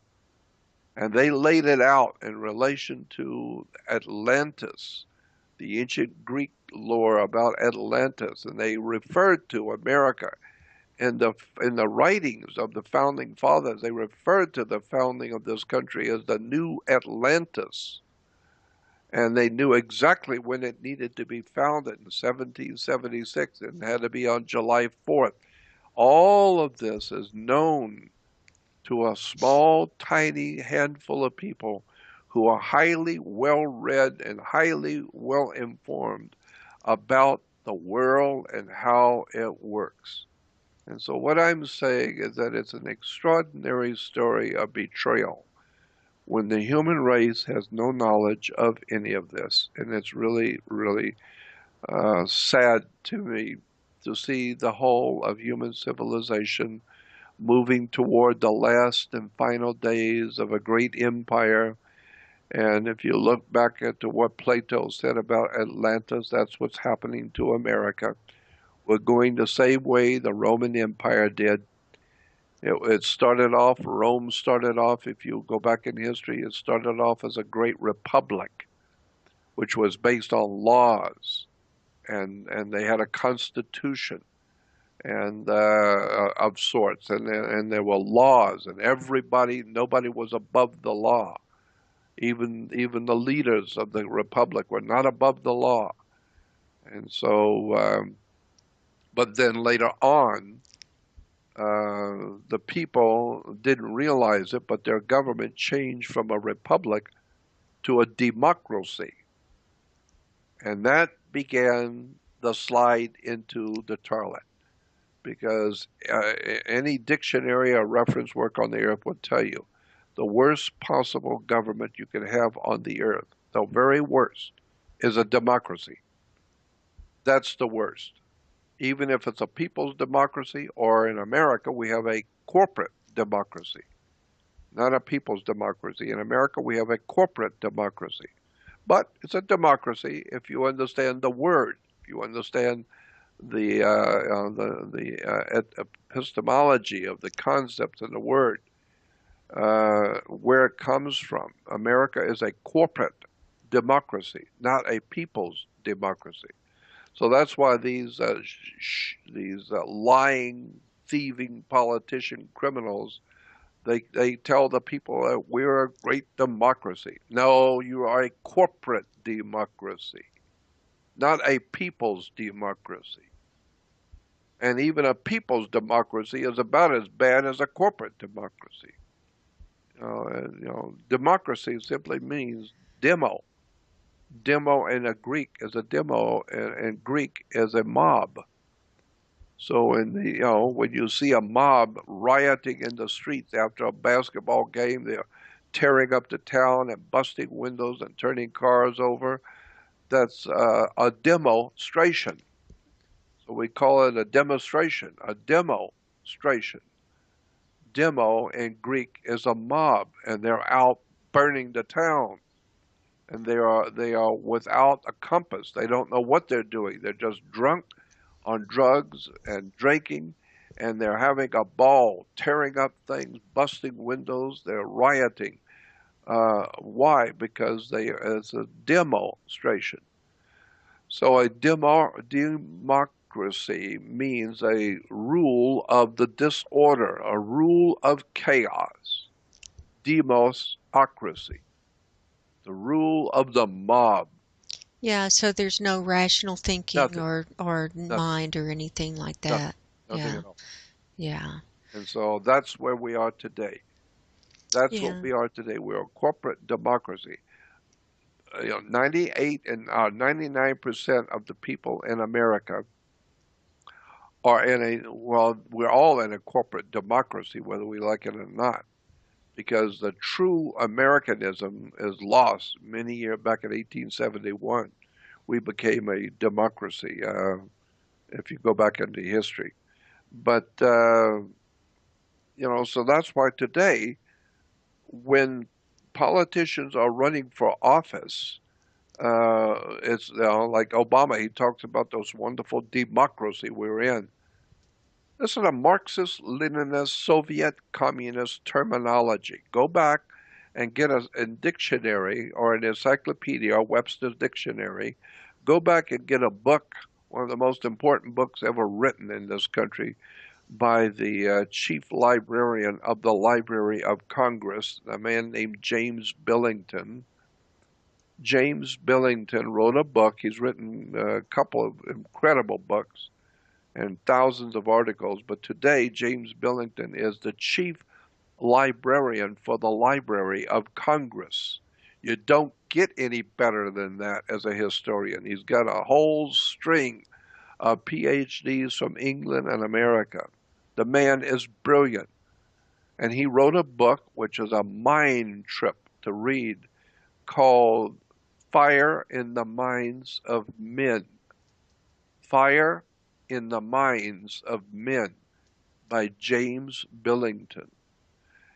And they laid it out in relation to Atlantis, the ancient Greek lore about Atlantis, and they referred to America in the writings of the founding fathers. They referred to the founding of this country as the New Atlantis. And they knew exactly when it needed to be founded in 1776 and had to be on July 4th. All of this is known to a small, tiny handful of people who are highly well-read and highly well-informed about the world and how it works. And so what I'm saying is that it's an extraordinary story of betrayal when the human race has no knowledge of any of this. And it's really, really sad to me to see the whole of human civilization moving toward the last and final days of a great empire. And if you look back at what Plato said about Atlantis, that's what's happening to America. We're going the same way the Roman Empire did. It started off, Rome started off, if you go back in history, it started off as a great republic, which was based on laws, and they had a constitution and of sorts, and there were laws, and nobody was above the law. Even the leaders of the republic were not above the law. And so, but then later on, the people didn't realize it, but their government changed from a republic to a democracy. And that began the slide into the toilet. Because any dictionary or reference work on the earth will tell you the worst possible government you can have on the earth, the very worst, is a democracy. That's the worst. Even if it's a people's democracy, or in America, we have a corporate democracy, not a people's democracy. In America, we have a corporate democracy. But it's a democracy if you understand the word, if you understand the epistemology of the concepts in the word, where it comes from. America is a corporate democracy, not a people's democracy. So that's why these lying, thieving politician criminals, they tell the people that we're a great democracy. No, you are a corporate democracy, not a people's democracy. And even a people's democracy is about as bad as a corporate democracy. Democracy simply means demo. Demo in a Greek is a demo in Greek is a mob. So in the when you see a mob rioting in the streets after a basketball game, they're tearing up the town and busting windows and turning cars over. That's a demonstration. So we call it a demonstration, a demonstration. Demo in Greek is a mob, and they're out burning the town, and they are without a compass. They don't know what they're doing. They're just drunk on drugs and drinking, and they're having a ball, tearing up things, busting windows. They're rioting. Why? Because it's a demonstration. So a democracy means a rule of the disorder, a rule of chaos. Demosocracy, the rule of the mob. Yeah, so there's no rational thinking Nothing, or nothing, mind or anything like nothing, that. nothing Yeah, at all. yeah, And so that's where we are today. That's what yeah. we are today. We're a corporate democracy. 98 and 99% of the people in America are in well, we're all in a corporate democracy, whether we like it or not, because the true Americanism is lost many years back in 1871. We became a democracy, if you go back into history. But, so that's why today, when politicians are running for office, it's like Obama, he talks about those wonderful democracy we're in. This is a Marxist, Leninist, Soviet, communist terminology. Go back and get a dictionary or an encyclopedia or Webster's dictionary. Go back and get a book, one of the most important books ever written in this country, by the chief librarian of the Library of Congress, a man named James Billington. James Billington wrote a book. He's written a couple of incredible books and thousands of articles, but today James Billington is the chief librarian for the Library of Congress. You don't get any better than that as a historian. He's got a whole string of PhDs from England and America. The man is brilliant. And he wrote a book, which is a mind trip to read, called Fire in the Minds of Men. Fire in the Minds of Men by James Billington.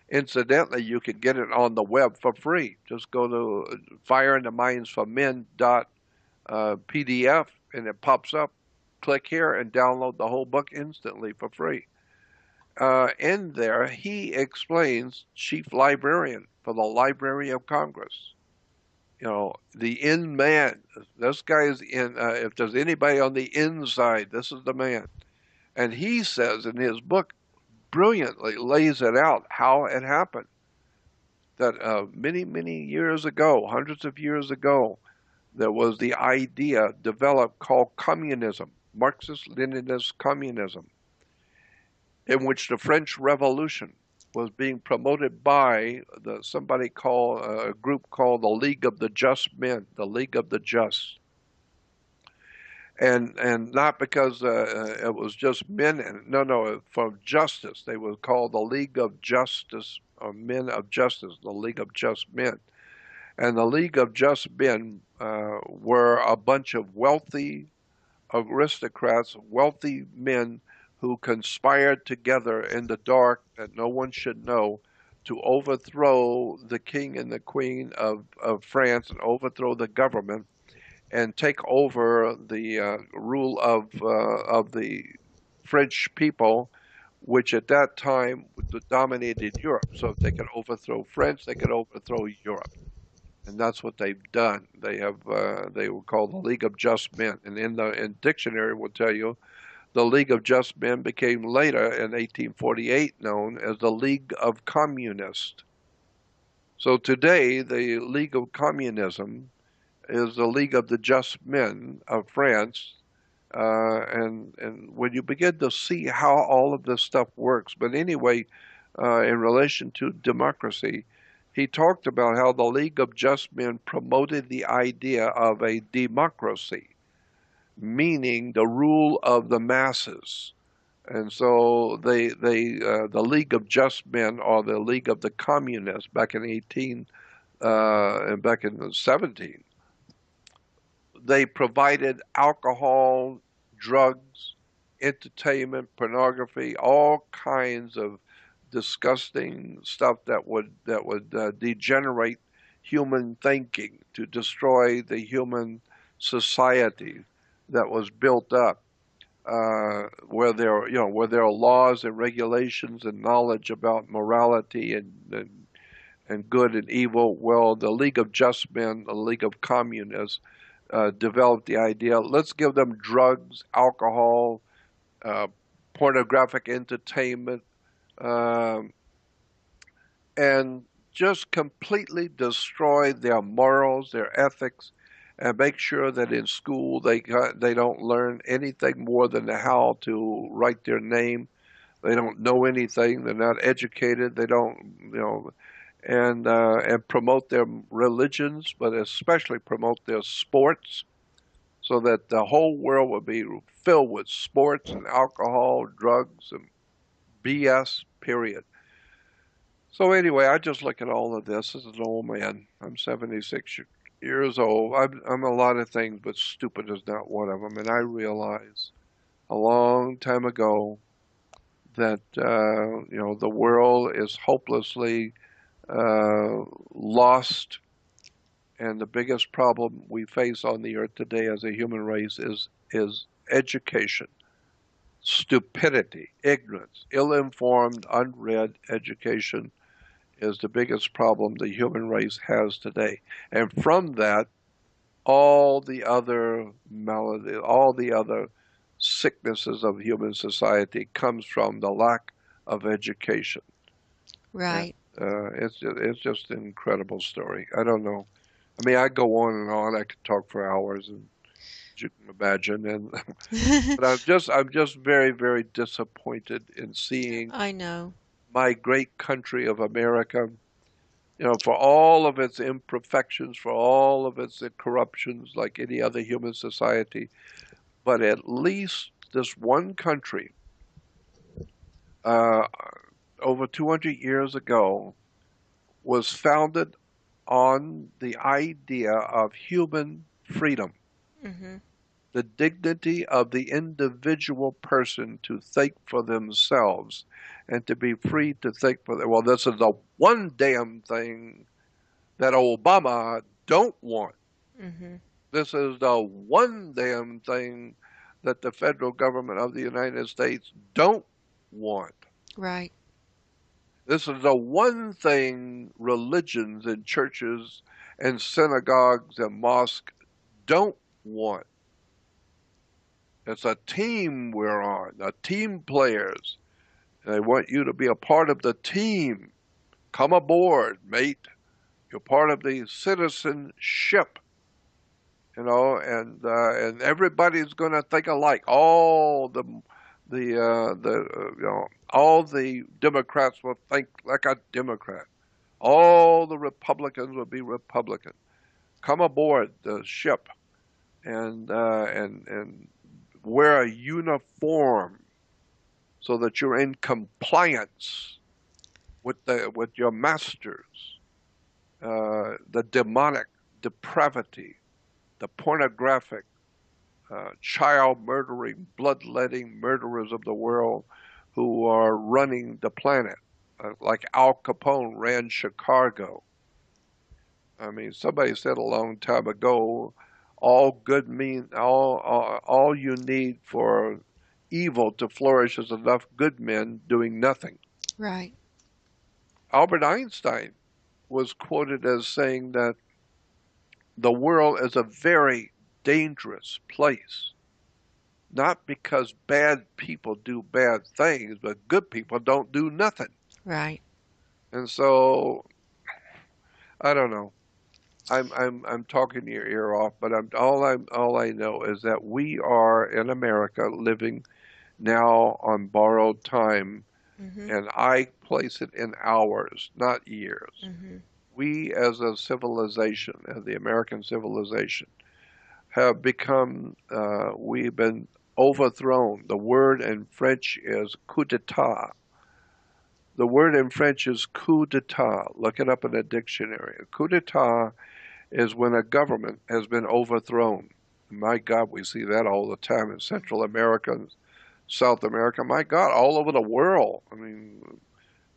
Incidentally, you can get it on the web for free. Just go to fireinthemindsformen.pdf and it pops up. Click here and download the whole book instantly for free. In there, he explains, chief librarian for the Library of Congress. The in man. This guy is in. If there's anybody on the inside, this is the man. And he says in his book, brilliantly lays it out how it happened. That many, many years ago, hundreds of years ago, there was the idea developed called communism, Marxist-Leninist communism, in which the French Revolution was being promoted by somebody called a group called the League of the Just Men, the League of the Just, and not because it was just men, and no, for justice. They were called the League of Justice, or Men of Justice, the League of Just Men, and the League of Just Men were a bunch of wealthy aristocrats, wealthy men who conspired together in the dark that no one should know to overthrow the king and the queen of France and overthrow the government and take over the rule of the French people, which at that time dominated Europe. So if they could overthrow France, they could overthrow Europe, and that's what they've done. They were called the League of Just Men, and in dictionary will tell you the League of Just Men became later in 1848 known as the League of Communists. So today the League of Communism is the League of the Just Men of France, and when you begin to see how all of this stuff works, but anyway, in relation to democracy, he talked about how the League of Just Men promoted the idea of a democracy, meaning the rule of the masses. And so the League of Just Men, or the League of the Communists, back in 18 and back in the 17, they provided alcohol, drugs, entertainment, pornography, all kinds of disgusting stuff that would degenerate human thinking, to destroy the human society that was built up, where there are laws and regulations and knowledge about morality and good and evil. Well, the League of Just Men, the League of Communists, developed the idea: let's give them drugs, alcohol, uh, pornographic entertainment, um, and just completely destroy their morals, their ethics, and make sure that in school they don't learn anything more than how to write their name. They don't know anything. They're not educated. They don't, and promote their religions, but especially promote their sports, so that the whole world would be filled with sports and alcohol, drugs, and BS. Period. So anyway, I just look at all of this as an old man. I'm 76 years old. I'm a lot of things, but stupid is not one of them. And I realized a long time ago that the world is hopelessly lost, and the biggest problem we face on the earth today as a human race is education, stupidity, ignorance, ill-informed, unread education is the biggest problem the human race has today. And from that, all the other maladies, all the other sicknesses of human society comes from the lack of education. And Right. it's just an incredible story. I don't know. I mean, I go on and on. I could talk for hours, and as you can imagine. And but I'm just very, very disappointed in seeing I know. my great country of America, for all of its imperfections, for all of its corruptions, like any other human society, but at least this one country, uh, over 200 years ago, was founded on the idea of human freedom, Hmm. the dignity of the individual person to think for themselves and to be free to think for them. Well, this is the one damn thing that Obama don't want. Hmm. This is the one damn thing that the federal government of the United States don't want. Right. This is the one thing religions and churches and synagogues and mosques don't want. It's a team we're on, a team players. They want you to be a part of the team. Come aboard, mate. You're part of the citizenship, and everybody's going to think alike. All the Democrats will think like a Democrat. All the Republicans will be Republican. Come aboard the ship and wear a uniform so that you're in compliance with your masters. The demonic depravity, the pornographic, child murdering, bloodletting murderers of the world who are running the planet, like Al Capone ran Chicago. I mean, somebody said a long time ago, all you need for evil to flourish is enough good men doing nothing. Right. Albert Einstein was quoted as saying that the world is a very dangerous place, not because bad people do bad things, but good people don't do nothing. Right. And so I don't know. I'm talking your ear off, but all I know is that we are in America living now on borrowed time, Hmm. and I place it in hours, not years. Hmm. we as a civilization, as the American civilization, have become, we've been overthrown. The word in French is coup d'etat. The word in French is coup d'etat. Look it up in a dictionary. A coup d'etat is when a government has been overthrown. My God, we see that all the time in Central America and South America. My God, all over the world. I mean,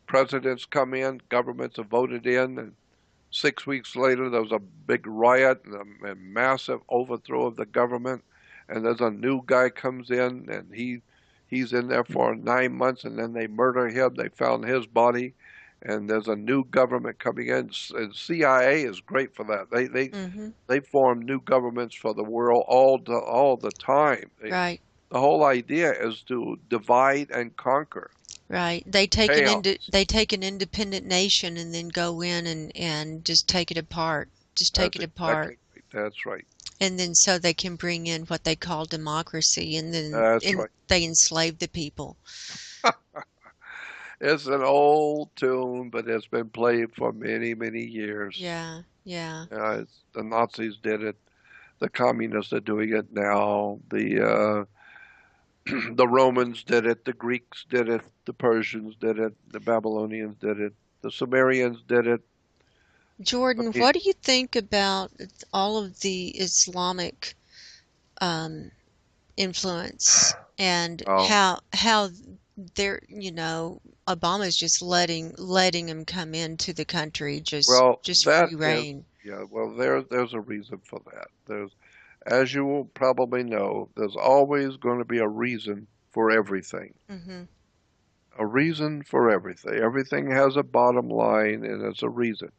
presidents come in, governments are voted in, and 6 weeks later there was a big riot and a massive overthrow of the government. And there's a new guy comes in, and he's in there for 9 months, and then they murder him. They found his body, and there's a new government coming in. And CIA is great for that. Mm-hmm. They form new governments for the world all the time. Right. The whole idea is to divide and conquer. Right. Chaos. They take an independent nation and then go in and just take it apart. Just take That's it apart. exactly right. That's right. And then so they can bring in what they call democracy and then That's right. they enslave the people. It's an old tune, but it's been played for many, many years. Yeah. Yeah. The Nazis did it. The communists are doing it now. The Romans did it. The Greeks did it. The Persians did it. The Babylonians did it. The Sumerians did it. I Jordan, mean, what do you think about all of the Islamic um, influence and oh, how they're, Obama's just letting him come into the country, well, just that free is, reign. yeah, well, there's a reason for that. As you will probably know, there's always going to be a reason for everything. Hmm. A reason for everything. Everything has a bottom line, and it's a reason.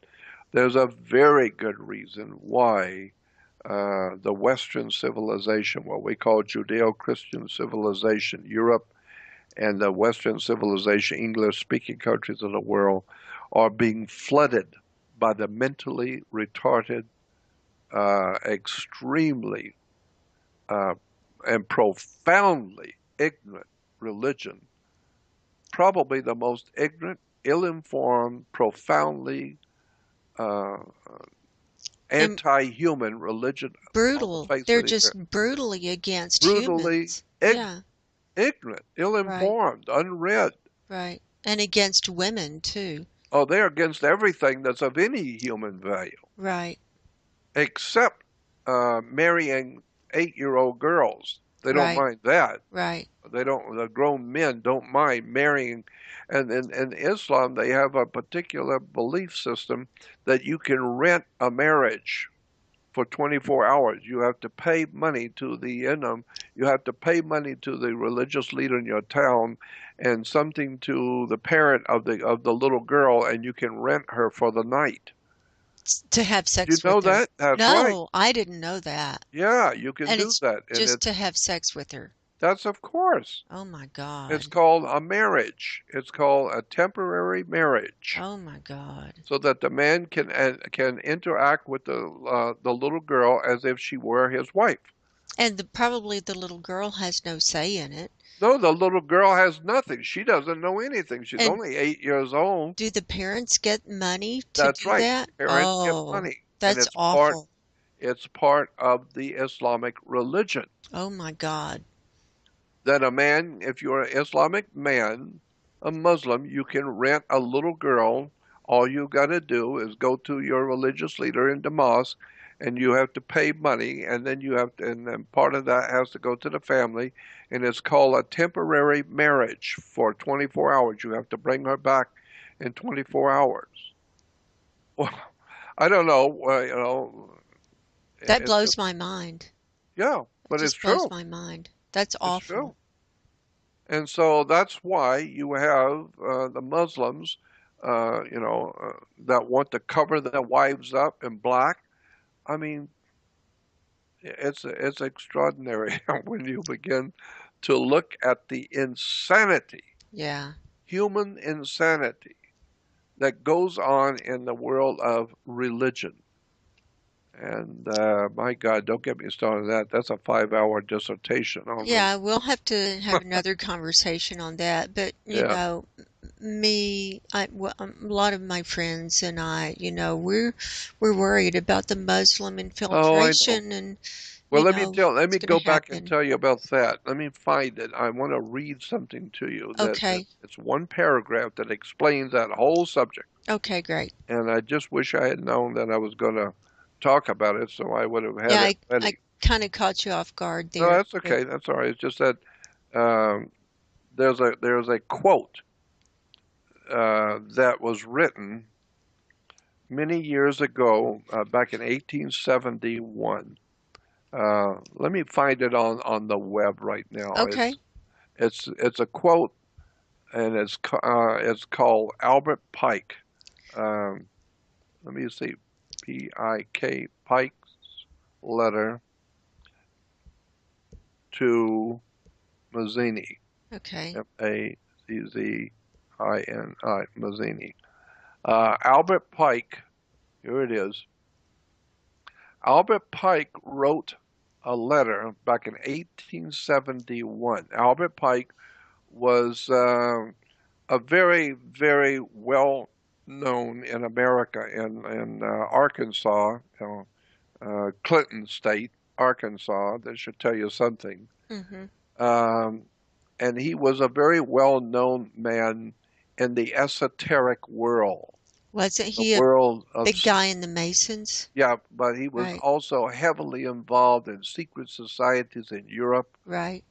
There's a very good reason why the Western civilization, what we call Judeo-Christian civilization, Europe and the Western civilization, English-speaking countries of the world, are being flooded by the mentally retarded, extremely uh, and profoundly ignorant religion, probably the most ignorant, ill-informed, profoundly uh, And anti-human religion on the brutal. face They're of the just earth. brutally against Brutally humans. ig- Yeah, ignorant, right, ill-informed, unread. right. And against women too. Oh, they're against everything that's of any human value, Right, except marrying 8-year-old girls. They don't right, mind that. right. They don't. The grown men don't mind marrying, and in Islam they have a particular belief system that you can rent a marriage for 24 hours. You have to pay money to the imam. You have to pay money to the religious leader in your town, and something to the parent of the little girl, and you can rent her for the night. To have You sex know with her. that? That's right. No, I didn't know that. Yeah, you can And do it's that, and just to have sex with her. that's of course. Oh my It's God. called a marriage. It's called a temporary marriage, Oh my God. so that the man can interact with the little girl as if she were his wife. And probably the little girl has no say in it. No, the little girl has nothing. She doesn't know anything. She's And only 8 years old. do the parents get money to That's do right. that? Parents get Oh, money, and that's awful. it's part of the Islamic religion. Oh my God. That a man, if you're an Islamic man, a Muslim, you can rent a little girl. All you got to do is go to your religious leader in the mosque, and you have to pay money, and then and then part of that has to go to the family, and it's called a temporary marriage for 24 hours. You have to bring her back in 24 hours. Well, I don't know, That it's blows just, my mind. yeah, It but it's just blows true. my mind. That's It's awful. true. And so that's why you have the Muslims, that want to cover their wives up in black. I mean, it's extraordinary when you begin to look at the insanity, Yeah. human insanity that goes on in the world of religion. And my God, don't get me started on that. That's a 5-hour dissertation on religion. Yeah, we'll have to have another conversation on that. But, Yeah, a lot of my friends and I, we're worried about the Muslim Oh, I know. infiltration and, Well, let what's me going to go back and happen. tell you about that. Let me find it. I want to read something to you that Okay. it's one paragraph that explains that whole subject. Okay, great. And I just wish I had known that I was going to talk about it, so I would have had Yeah, it I ready. kind of caught you off guard No, there, that's but okay. That's all right. It's just that um, there's a quote that was written many years ago, back in 1871. Let me find it on the web right now. okay. It's a quote, and it's called Albert Pike. Um, let me see, P-I-K, Pike's letter to Mazzini, Okay. Mazzini, Mazzini. Albert Pike, here it is. Albert Pike wrote a letter back in 1871. Albert Pike was a very, very well known in America in Arkansas, Clinton State, Arkansas. That should tell you something. Mhm. Um, and he was a very well known man in the esoteric world, Wasn't the he a world of, big guy in the Masons? yeah, but he was Right. also heavily involved in secret societies in Europe Right.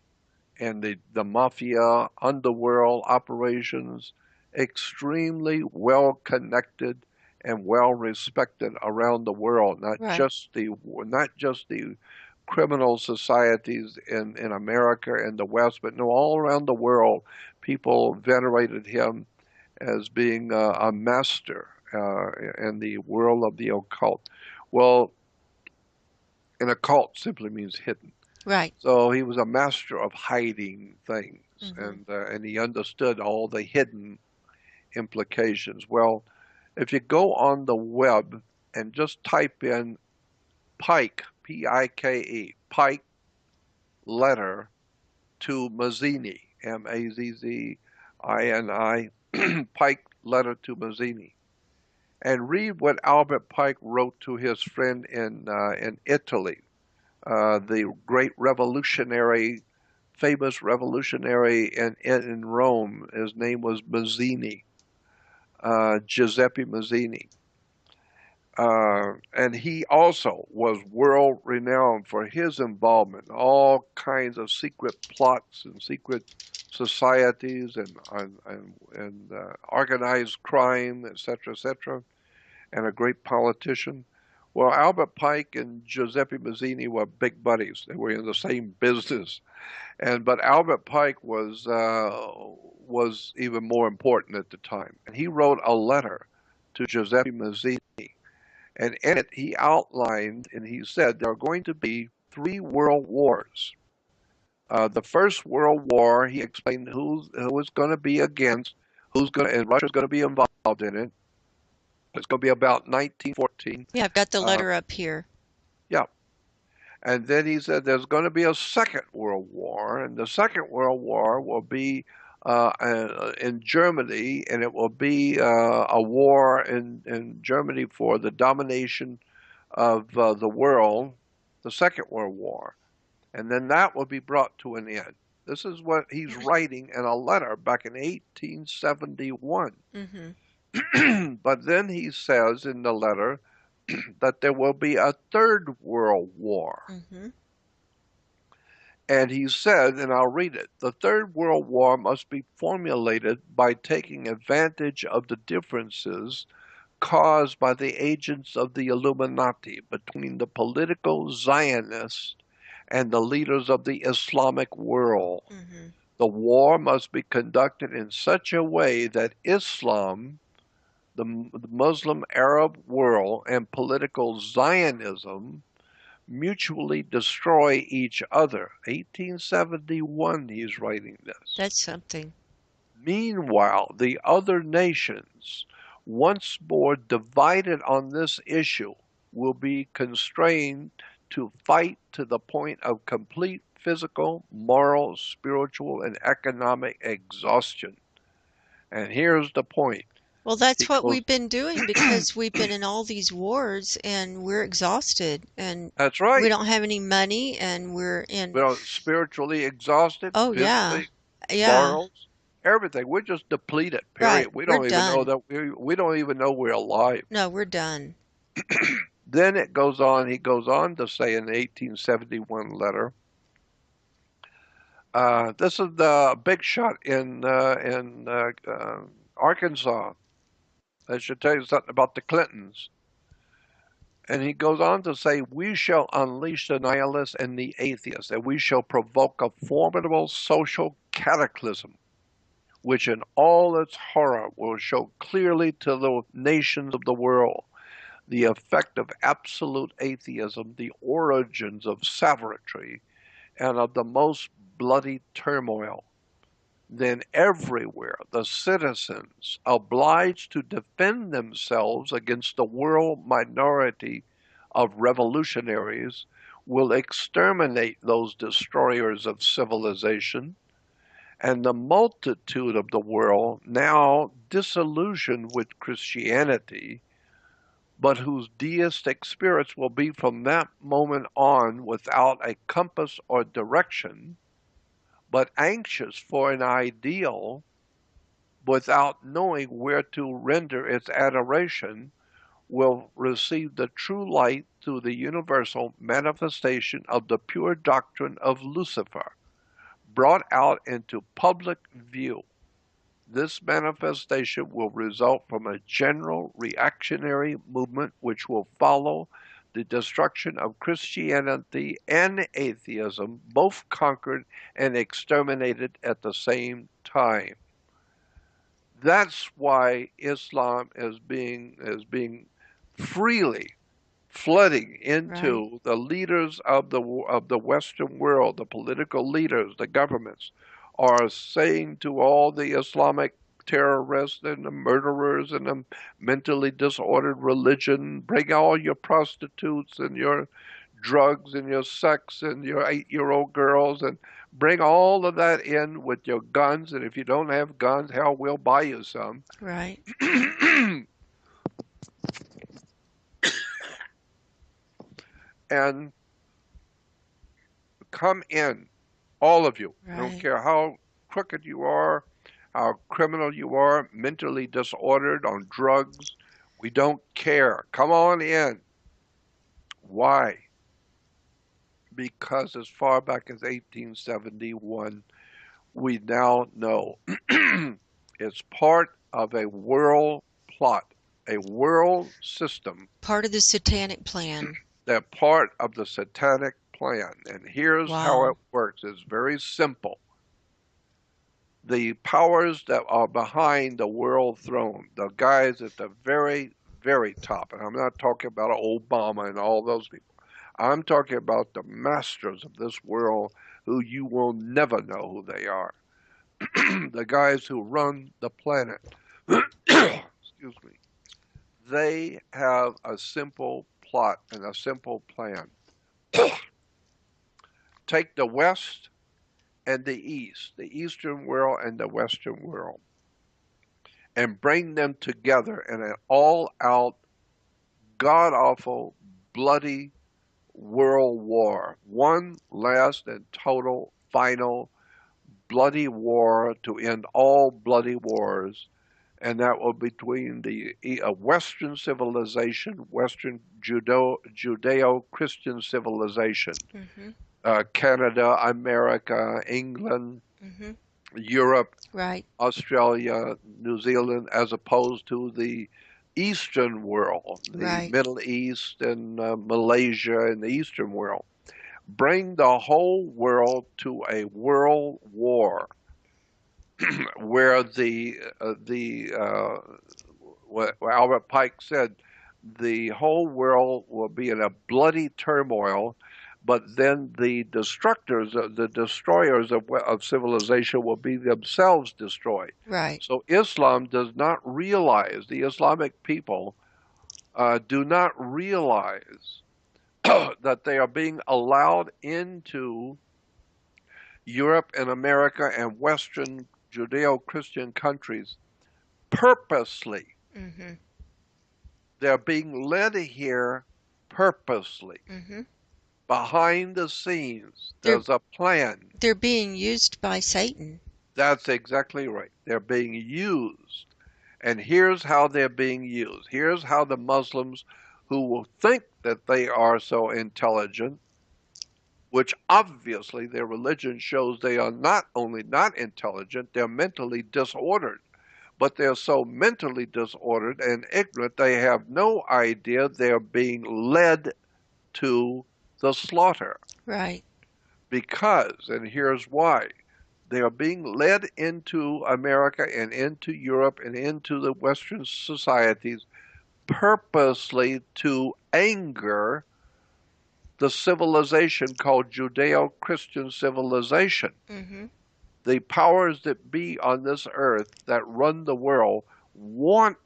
and the mafia underworld operations, extremely well connected and well respected around the world, Right. not just the criminal societies in America and the West, but no, all around the world, people venerated him as being a master in the world of the occult. Well, an occult simply means hidden. Right. So he was a master of hiding things, Mhm. and he understood all the hidden implications. Well, if you go on the web and just type in Pike, P-I-K-E, Pike letter to Mazzini, M-A-Z-Z-I-N-I, Pike letter to Mazzini, and read what Albert Pike wrote to his friend in Italy, the great revolutionary, famous revolutionary in Rome. His name was Mazzini, Giuseppe Mazzini. And he also was world renowned for his involvement in all kinds of secret plots and secret societies and organized crime, etc., etc., and a great politician. Well, Albert Pike and Giuseppe Mazzini were big buddies. They were in the same business, but Albert Pike was even more important at the time. And he wrote a letter to Giuseppe Mazzini, and in it he outlined and he said there are going to be three world wars. The First World War, he explained who is going to be against, and Russia's going to be involved in it. It's going to be about 1914. Yeah, I've got the Uh, letter up here. yeah, and then he said there's going to be a Second World War, and the Second World War will be in Germany, and it will be a war in Germany for the domination of the world, the Second World War. And then that will be brought to an end. This is what he's writing in a letter back in 1871. Mhm. But then he says in the letter that there will be a Third World War. Mhm. And he said, and I'll read it, the Third World War must be formulated by taking advantage of the differences caused by the agents of the Illuminati between the political Zionists and the leaders of the Islamic world. Mhm. The war must be conducted in such a way that Islam, the Muslim Arab world, and political Zionism mutually destroy each other. 1871, he's writing this. That's something. Meanwhile, the other nations, once more divided on this issue, will be constrained to fight to the point of complete physical, moral, spiritual, and economic exhaustion. And here's the point. Well, that's He what goes, we've been doing because we've been in all these wars and we're exhausted and that's we right. don't have any money and we're in, We're spiritually exhausted, oh yeah, physically, yeah, morals, everything. We're just depleted, right. period. We We're don't even know done. that we don't even know we're alive. No, we're done. Then it goes on, he goes on to say in the 1871 letter, this is the big shot in Arkansas. I should tell you something about the Clintons. And he goes on to say, we shall unleash the nihilists and the atheists, and we shall provoke a formidable social cataclysm, which in all its horror will show clearly to the nations of the world the effect of absolute atheism, the origins of savagery, and of the most bloody turmoil. Then everywhere the citizens, obliged to defend themselves against the world minority of revolutionaries, will exterminate those destroyers of civilization, and the multitude of the world, now disillusioned with Christianity, but whose deistic spirits will be from that moment on without a compass or direction, but anxious for an ideal without knowing where to render its adoration, will receive the true light through the universal manifestation of the pure doctrine of Lucifer, brought out into public view. This manifestation will result from a general reactionary movement which will follow the destruction of Christianity and atheism, both conquered and exterminated at the same time. That's why Islam is being freely flooding Right. into the leaders of the Western world, the political leaders, the governments, are saying to all the Islamic terrorists and the murderers and the mentally disordered religion, bring all your prostitutes and your drugs and your sex and your 8-year-old girls and bring all of that in with your guns. And if you don't have guns, hell, we'll buy you some. Right. And come in, all of you. I don't Right. care how crooked you are, how criminal you are, mentally disordered, on drugs. We don't care. Come on in. Why? Because as far back as 1871, we now know it's part of a world plot, a world system, Part of the satanic plan. that part of the satanic plan. And here's how it Wow. works. It's very simple. The powers that are behind the world throne, the guys at the very, very top, and I'm not talking about Obama and all those people. I'm talking about the masters of this world who you will never know who they are. The guys who run the planet. Excuse me. They have a simple plot and a simple plan. Take the West and the East, the Eastern world and the Western world, and bring them together in an all out, god awful, bloody world war. One last and total, final, bloody war to end all bloody wars. And that will be between the Western civilization, Western Judeo-Christian civilization, Mhm. Canada, America, England, Mhm. Europe, Right. Australia, New Zealand, as opposed to the Eastern world, the Right. Middle East and Malaysia and the Eastern world. Bring the whole world to a world war where what Albert Pike said, the whole world will be in a bloody turmoil, but then the destructors, the destroyers of civilization will be themselves destroyed. Right. So Islam does not realize, the Islamic people do not realize that they are being allowed into Europe and America and Western Judeo Christian countries purposely. Mhm. They're being led here purposely. Mhm. Behind the scenes, They're there's a plan. they're being used by Satan. That's exactly right. They're being used. And here's how they're being used. Here's how the Muslims who will think that they are so intelligent, which obviously their religion shows they are not only not intelligent, they're mentally disordered. But they're so mentally disordered and ignorant, they have no idea they're being led to the slaughter. Right. Because, and here's why, they are being led into America and into Europe and into the Western societies purposely to anger the civilization called Judeo Christian civilization. Mhm. The powers that be on this earth that run the world want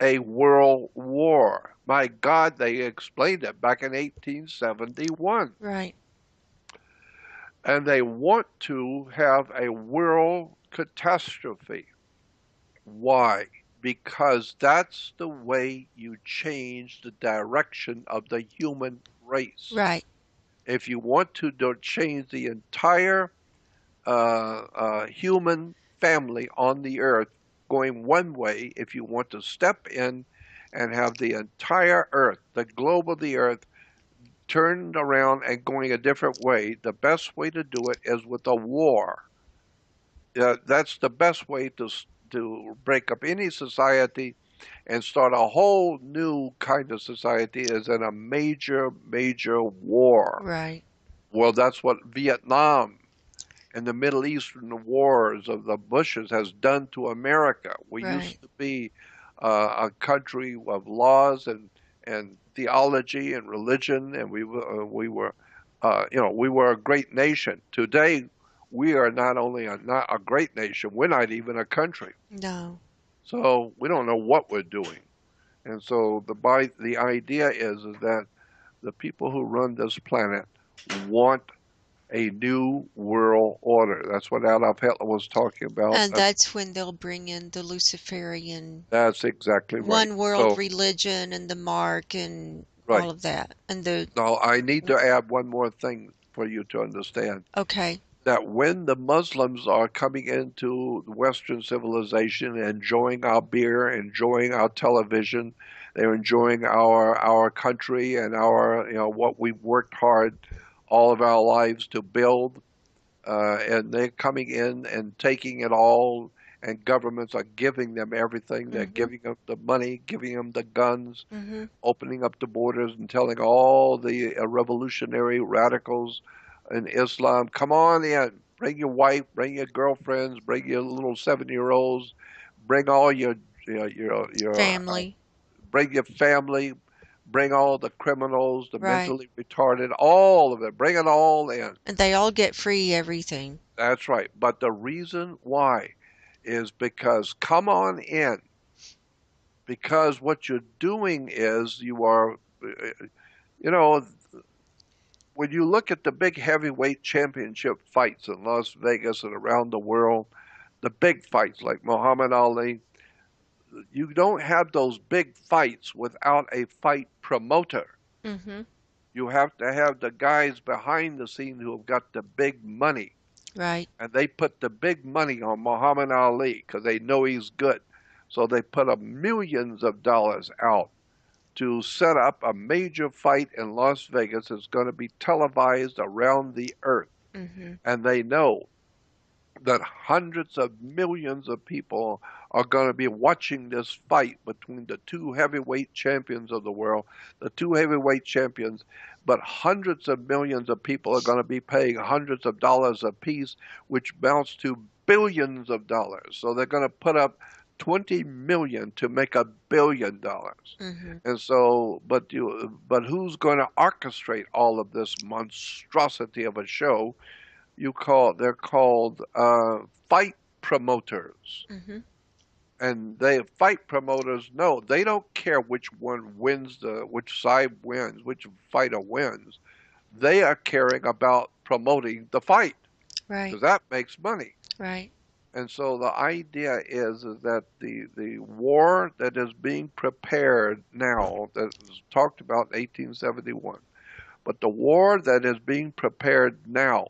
a world war. My God, they explained it back in 1871. Right. And they want to have a world catastrophe. Why? Because that's the way you change the direction of the human race. Right. If you want to change the entire human family on the earth going one way, if you want to step in and have the entire earth, the globe of the earth, turned around and going a different way, the best way to do it is with a war. That's the best way to break up any society and start a whole new kind of society is in a major war. Right. Well, that's what Vietnam and the Middle Eastern wars of the Bushes has done to America. We Right. used to be a country of laws and theology and religion, and we were we were a great nation. Today, we are not only not a great nation, we're not even a country. No. So we don't know what we're doing. And so the idea is that the people who run this planet want a new world order. That's what Adolf Hitler was talking about. And that's when they'll bring in the Luciferian That's exactly right. one world So, religion and the mark and right. all of that. And the Now, I need to add one more thing for you to understand okay. that when the Muslims are coming into Western civilization, enjoying our beer, enjoying our television, they're enjoying our country and our what we've worked hard all of our lives to build, and they're coming in and taking it all, and governments are giving them everything. They're Mhm. giving them the money, giving them the guns, Mhm. opening up the borders, and telling all the revolutionary radicals in Islam, "Come on in, bring your wife, bring your girlfriends, bring your little 7-year-olds, bring all your Family. bring your family." Bring all the criminals, the Right. mentally retarded, all of it. Bring it all in. And they all get free everything. That's right. But the reason why is because come on in. Because what you're doing is you are, you know, when you look at the big heavyweight championship fights in Las Vegas and around the world, the big fights like Muhammad Ali, you don't have those big fights without a fight promoter. Mhm. You have to have the guys behind the scene who have got the big money. Right. And they put the big money on Muhammad Ali because they know he's good. So they put up millions of dollars out to set up a major fight in Las Vegas that's going to be televised around the earth. Mhm. And they know that hundreds of millions of people are going to be watching this fight between the two heavyweight champions of the world, the two heavyweight champions, but hundreds of millions of people are going to be paying hundreds of dollars apiece, which amounts to billions of dollars. So they're going to put up 20 million to make $1 billion. Mhm. And so, but who's going to orchestrate all of this monstrosity of a show? They're called fight promoters, Mhm. and they fight promoters know they don't care which one wins, which side wins, which fighter wins. They are caring about promoting the fight Right. because that makes money. Right. And so the idea is that the war that is being prepared now, that was talked about in 1871, but the war that is being prepared now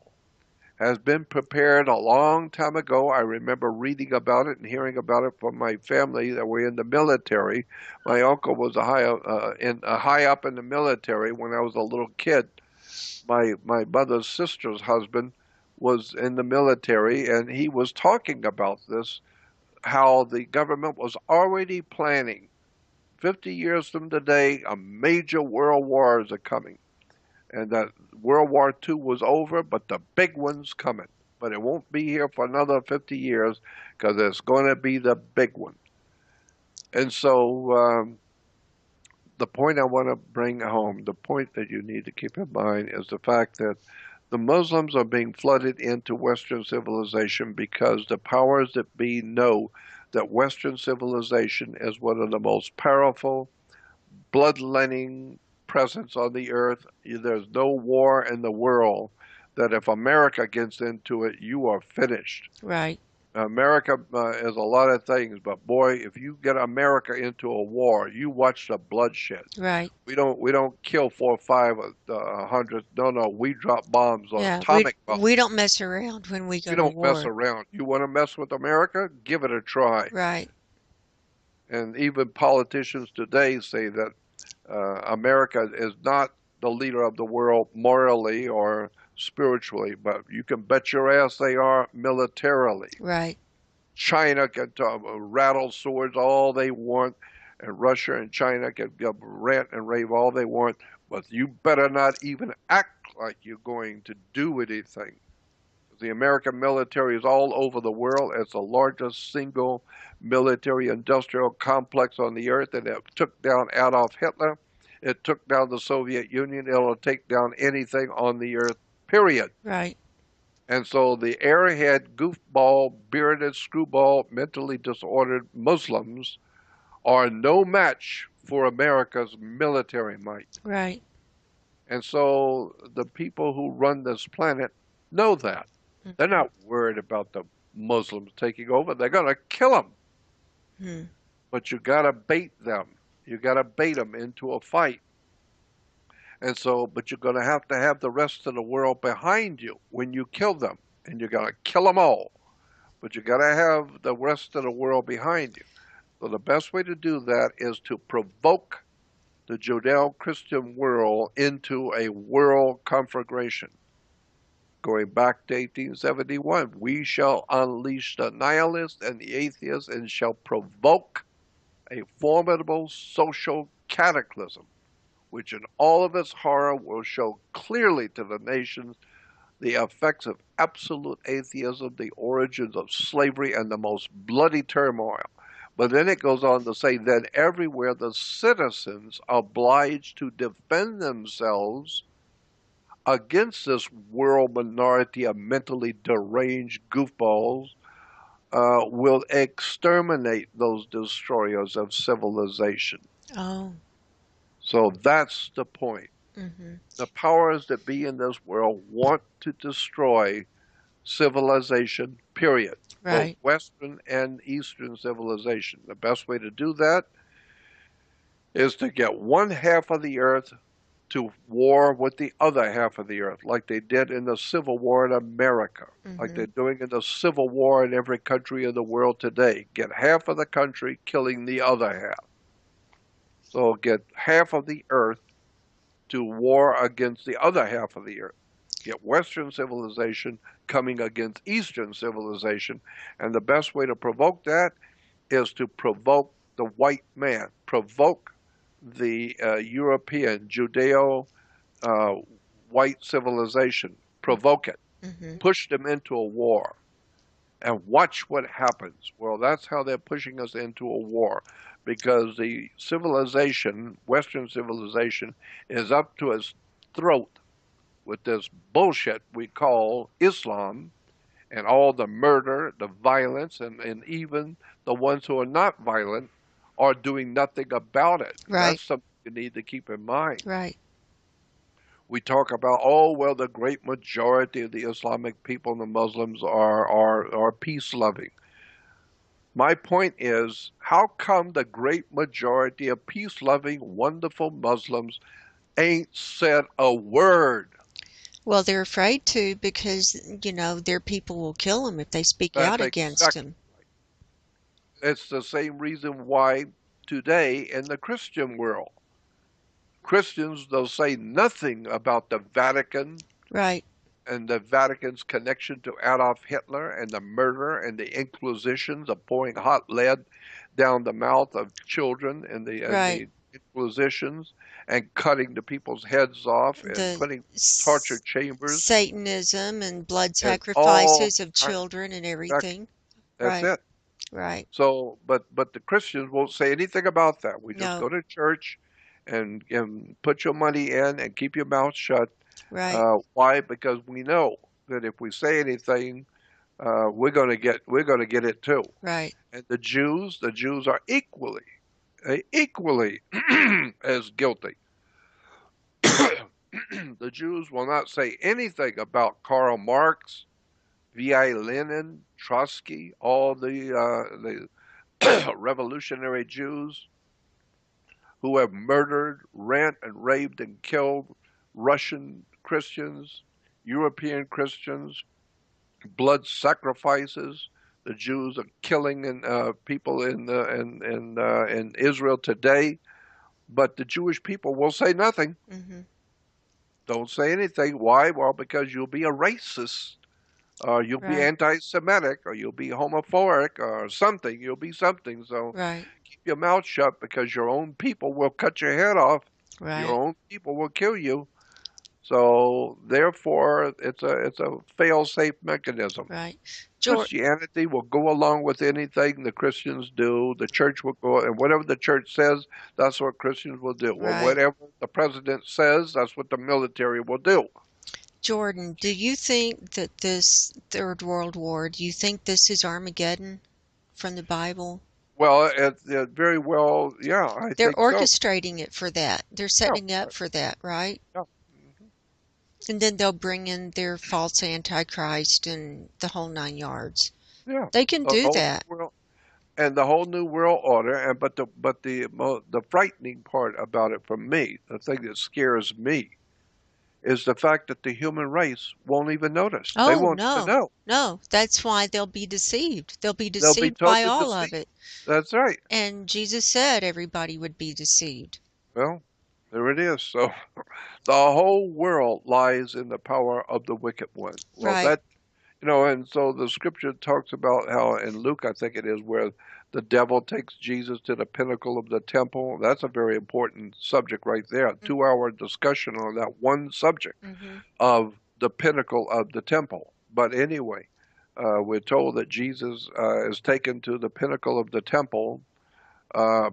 has been prepared a long time ago. I remember reading about it and hearing about it from my family that were in the military. My uncle was high up in the military when I was a little kid. My mother's sister's husband was in the military, and he was talking about this, how the government was already planning 50 years from today, a major world wars are coming, and that World War II was over, but the big one's coming. But it won't be here for another 50 years because it's going to be the big one. And so the point I want to bring home, the point that you need to keep in mind is the fact that the Muslims are being flooded into Western civilization because the powers that be know that Western civilization is one of the most powerful, bloodletting presence on the earth. There's no war in the world that if America gets into it, you are finished. Right. America is a lot of things, but boy, if you get America into a war, you watch the bloodshed. Right. We don't kill 4 or 5 hundred. No, no, we drop bombs on Yeah. We atomic bombs. we don't mess around when we We go to don't mess war. around. You want to mess with America? Give it a try. Right. And even politicians today say that America is not the leader of the world morally or spiritually, but you can bet your ass they are militarily. Right. China can rattle swords all they want, and Russia and China can rant and rave all they want, but you better not even act like you're going to do anything. The American military is all over the world. It's the largest single military industrial complex on the earth, and it took down Adolf Hitler. It took down the Soviet Union. It'll take down anything on the earth, period. Right. And so the airhead, goofball, bearded, screwball, mentally disordered Muslims are no match for America's military might. Right. And so the people who run this planet know that. They're Mhm. not worried about the Muslims taking over. They're going to kill them. Hmm. But you got to bait them. You got to bait them into a fight. And so, but you're going to have the rest of the world behind you when you kill them. And you're going to kill them all. But you got to have the rest of the world behind you. So the best way to do that is to provoke the Judeo-Christian world into a world conflagration. Going back to 1871, we shall unleash the nihilists and the atheists and shall provoke a formidable social cataclysm, which in all of its horror will show clearly to the nations the effects of absolute atheism, the origins of slavery, and the most bloody turmoil. But then it goes on to say that everywhere the citizens are obliged to defend themselves against this world minority of mentally deranged goofballs, will exterminate those destroyers of civilization. Oh. So that's the point. Mhm. The powers that be in this world want to destroy civilization, period. Both Right. Western and Eastern civilization. The best way to do that is to get one half of the earth to war with the other half of the earth, like they did in the Civil War in America, like they're Mhm. doing in the Civil War in every country in the world today. Get half of the country killing the other half. So get half of the earth to war against the other half of the earth. Get Western civilization coming against Eastern civilization. And the best way to provoke that is to provoke the white man, provoke the European, Judeo white civilization, provoke it, Mhm. push them into a war, and watch what happens. Well, that's how they're pushing us into a war because the civilization, Western civilization, is up to its throat with this bullshit we call Islam and all the murder, the violence, and even the ones who are not violent are doing nothing about it. And Right. that's something you need to keep in mind. Right. We talk about, oh, well, the great majority of the Islamic people and the Muslims are peace loving. My point is, how come the great majority of peace loving, wonderful Muslims ain't said a word? Well, they're afraid to because, their people will kill them if they speak That's out against exactly. them. It's the same reason why today in the Christian world, Christians, they'll say nothing about the Vatican Right, and the Vatican's connection to Adolf Hitler and the murder and the Inquisitions of pouring hot lead down the mouth of children and right. the Inquisitions and cutting the people's heads off and The putting torture s- chambers Satanism and blood and all sacrifices of kinds. children and Exactly. everything. That's Right, it. right. So, but the Christians won't say anything about that. We just No, go to church and put your money in and keep your mouth shut. right, Why? Because we know that if we say anything, we're gonna get it too. right. And the Jews are equally as guilty. The Jews will not say anything about Karl Marx, V.I. Lenin, Trotsky, all the revolutionary Jews who have murdered, rent, and raped and killed Russian Christians, European Christians, blood sacrifices. The Jews are killing people in Israel today, but the Jewish people will say nothing. Hmm. Don't say anything. Why? Well, because you'll be a racist, or you'll be Right, anti-Semitic, or you'll be homophobic, or something. You'll be something. So right, keep your mouth shut because your own people will cut your head off. Your right, own people will kill you. So therefore, it's a fail-safe mechanism. right. George, Christianity will go along with anything the Christians do. The church will go, and whatever the church says, that's what Christians will do. Well, right. whatever the president says, that's what the military will do. Jordan, do you think that this Third World War, do you think this is Armageddon from the Bible? Well, it very well, yeah, I They're think so. orchestrating it for that. They're Yeah, setting up for that, right? yeah. And then they'll bring in their false antichrist and the whole nine yards. Yeah. They can The do whole that. new world and the whole new world order, and but the frightening part about it for me, the thing that scares me, is the fact that the human race won't even notice. They Oh, won't even no, know. no. That's why they'll be deceived. They'll be They'll be deceived by totally all of deceived. it. That's right. And Jesus said everybody would be deceived. Well, there it is. So the whole world lies in the power of the wicked one. Well, Right. and so the scripture talks about how in Luke, I think it is, where the devil takes Jesus to the pinnacle of the temple. That's a very important subject right there. A 2 hour discussion on that one subject Mm-hmm. of the pinnacle of the temple. But anyway, we're told that Jesus is taken to the pinnacle of the temple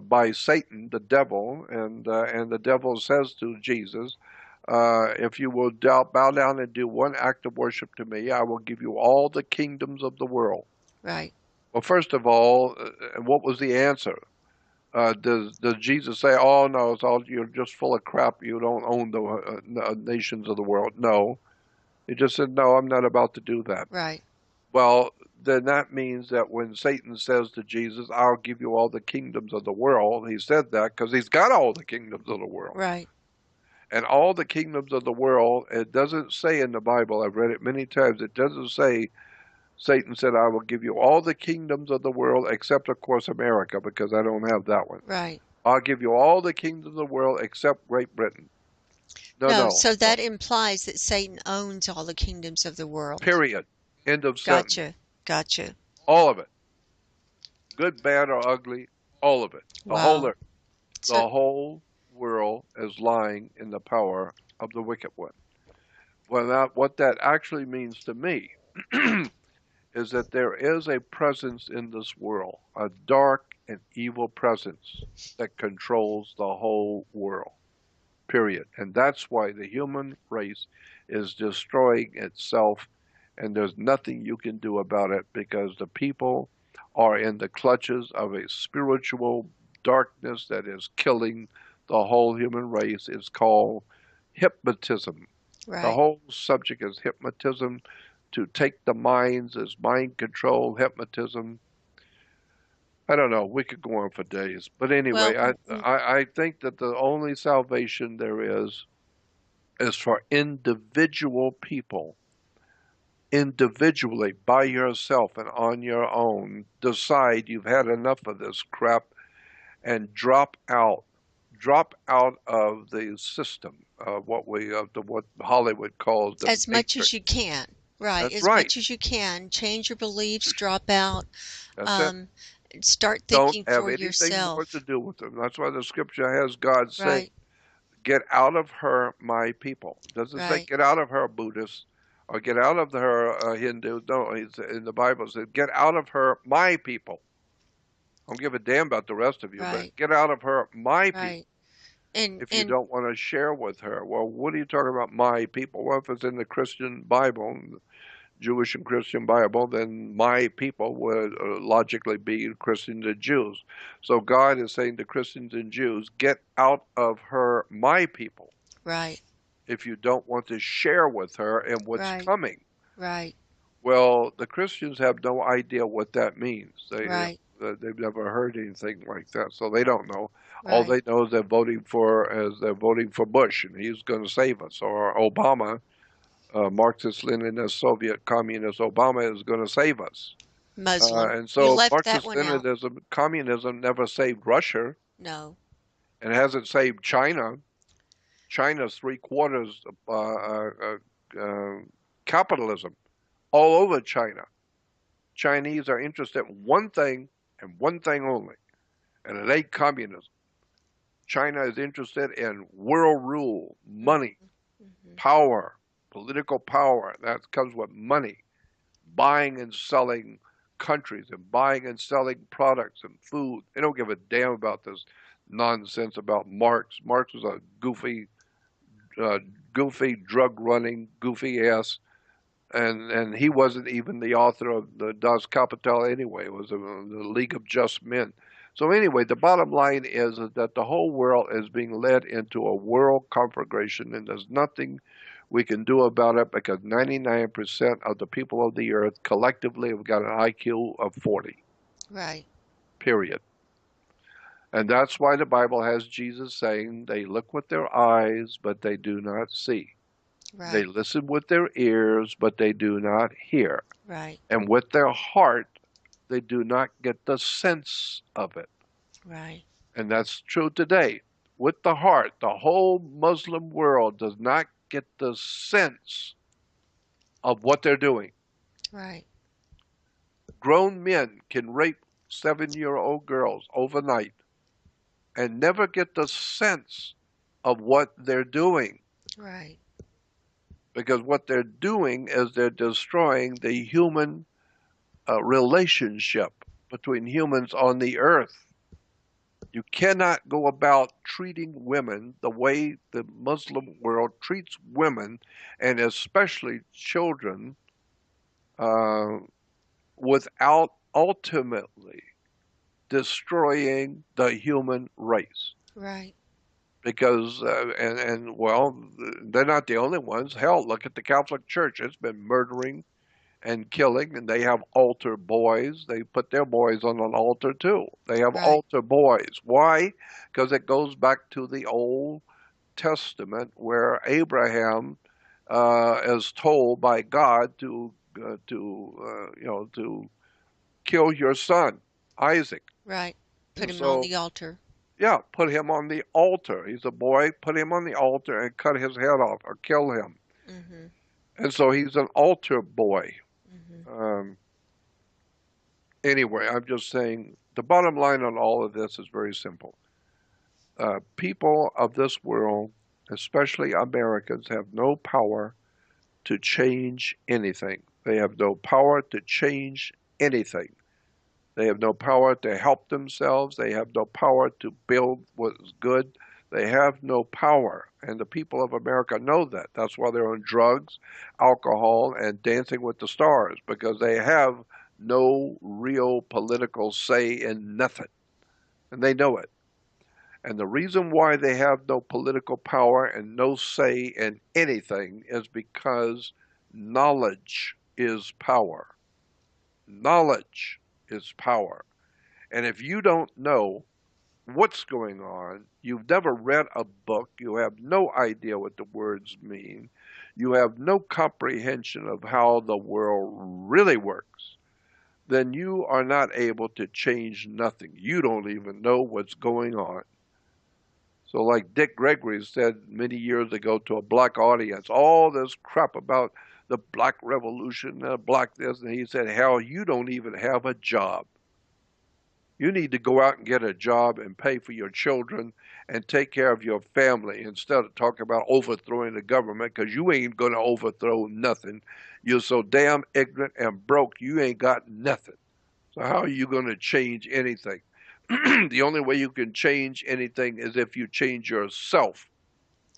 by Satan, the devil, and the devil says to Jesus, "If you will bow down and do one act of worship to me, I will give you all the kingdoms of the world." Right. Well, first of all, what was the answer? Does Jesus say, "Oh no, it's all you're just full of crap. You don't own the nations of the world"? No, he just said, "No, I'm not about to do that." Right. Well, then that means that when Satan says to Jesus, "I'll give you all the kingdoms of the world," he said that because he's got all the kingdoms of the world. Right. And all the kingdoms of the world, it doesn't say in the Bible, I've read it many times, it doesn't say Satan said, "I will give you all the kingdoms of the world except, of course, America, because I don't have that one. Right. I'll give you all the kingdoms of the world except Great Britain." No, No, no, so no. that implies that Satan owns all the kingdoms of the world. Period. End of sentence. Gotcha. Gotcha. All of it. Good, bad, or ugly, all of it. The whole Wow. earth. So, The whole world is lying in the power of the wicked one. Well, what that actually means to me is that there is a presence in this world, a dark and evil presence that controls the whole world, period. And that's why the human race is destroying itself, and there's nothing you can do about it because the people are in the clutches of a spiritual darkness that is killing the whole human race. It's called hypnotism. The Right. whole subject is hypnotism, to take the minds as mind control, hypnotism. I don't know. We could go on for days. But anyway, Well, I think that the only salvation there is for individual people, individually, by yourself and on your own, decide you've had enough of this crap and drop out of the system, what Hollywood calls the as much as matrix. you can. Right. That's As right. much as you can. Change your beliefs, drop out, That's it. um, start Don't thinking have for anything more to yourself. do with them. That's why the scripture has God saying, Right. "Get out of her, my people." It doesn't say, Right. "Get out of her, Buddhist," or "Get out of her, Hindu." No, in the Bible it says, "Get out of her, my people." I don't give a damn about the rest of you, but Right. get out of her, my people. Right. And If you and don't want to share with her, well, what are you talking about, my people? Well, if it's in the Christian Bible, Jewish and Christian Bible, then my people would logically be Christians and Jews. So God is saying to Christians and Jews, get out of her, my people, right. if you don't want to share with her and what's Right. coming. Right. Well, the Christians have no idea what that means. Right. They've never heard anything like that, so they don't know. All Right. they know is they're voting for Bush, and he's going to save us, or Obama, Marxist-Leninist Soviet communist Obama is going to save us. Muslim. And You so left that one out. Marxist-Leninism, communism never saved Russia, No. and hasn't saved China. China's three-quarters uh, capitalism all over China. Chinese are interested in one thing and one thing only, and it ain't communism. China is interested in world rule, money, Hmm. Hmm. power, political power. That comes with money, buying and selling countries and buying and selling products and food. They don't give a damn about this nonsense about Marx. Marx was a uh, goofy drug running, goofy ass, and he wasn't even the author of the Das Kapital anyway. It was the League of Just Men. So anyway, the bottom line is that the whole world is being led into a world conflagration, and there's nothing we can do about it because 99% of the people of the earth collectively have got an IQ of 40. Right. Period. And that's why the Bible has Jesus saying they look with their eyes, but they do not see. They Right. listen with their ears, but they do not hear. Right. And with their heart, they do not get the sense of it. Right. And that's true today. With the heart, the whole Muslim world does not get the sense of what they're doing. Right. Grown men can rape 7-year-old girls overnight and never get the sense of what they're doing. Right. Because what they're doing is they're destroying the human relationship between humans on the earth. You cannot go about treating women the way the Muslim world treats women, and especially children, uh, without ultimately destroying the human race. Right. Because and well, they're not the only ones. Hell, look at the Catholic Church; it's been murdering and killing, and they have altar boys. They put their boys on an altar too. They have Right. altar boys. Why? Because it goes back to the Old Testament where Abraham is told by God to kill your son Isaac. Right. Put And him on so the altar. yeah, put him on the altar. He's a boy. Put him on the altar and cut his head off or kill him. Hmm. And so he's an altar boy. Hmm. Um, Anyway, I'm just saying the bottom line on all of this is very simple. People of this world, especially Americans, have no power to change anything. They have no power to change anything. They have no power to help themselves. They have no power to build what is good. They have no power. And the people of America know that. That's why they're on drugs, alcohol, and dancing with the stars, because they have no real political say in nothing. And they know it. And the reason why they have no political power and no say in anything is because knowledge is power. Knowledge is power. And if you don't know what's going on, you've never read a book, you have no idea what the words mean, you have no comprehension of how the world really works, then you are not able to change nothing. You don't even know what's going on. So, like Dick Gregory said many years ago to a black audience, all this crap about the black revolution, black this, and he said, hell, you don't even have a job. You need to go out and get a job and pay for your children and take care of your family instead of talking about overthrowing the government because you ain't going to overthrow nothing. You're so damn ignorant and broke, you ain't got nothing. So, how are you going to change anything? The only way you can change anything is if you change yourself.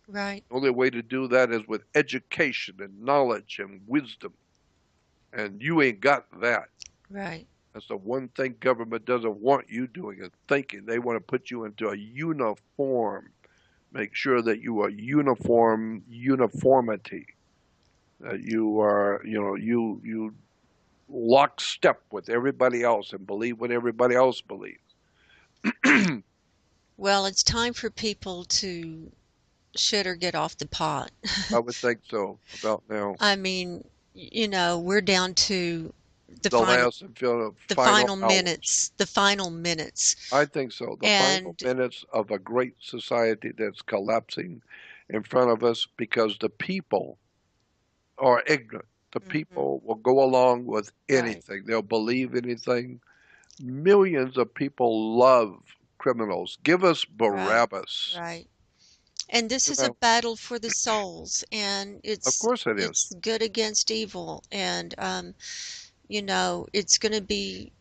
Right. The only way to do that is with education and knowledge and wisdom. And you ain't got that. Right. That's the one thing government doesn't want you doing is thinking. They want to put you into a uniform. Make sure that you are uniformity. That you are, you lockstep with everybody else and believe what everybody else believes. Well, it's time for people to shit or get off the pot. I would think so about now. I mean, we're down to the The final last and final the final final hours. minutes, the final minutes. I think so. The final And minutes of a great society that's collapsing in front of us because the people are ignorant. The mhm, people will go along with right, anything. They'll believe anything. Millions of people love criminals. Give us right, Barabbas. right. And this You is a know, battle for the souls, and of it's course it is. it's good against evil, and it's going to be,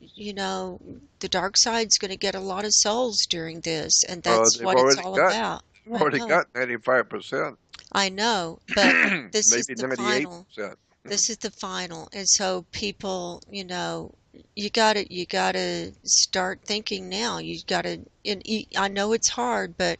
the dark side's going to get a lot of souls during this, and that's They've what it's already all got about. they've I already know, got 95%, I know, but this is maybe the final. 98%. This is the final, and so people, you gotta start thinking now. You gotta, I know it's hard, but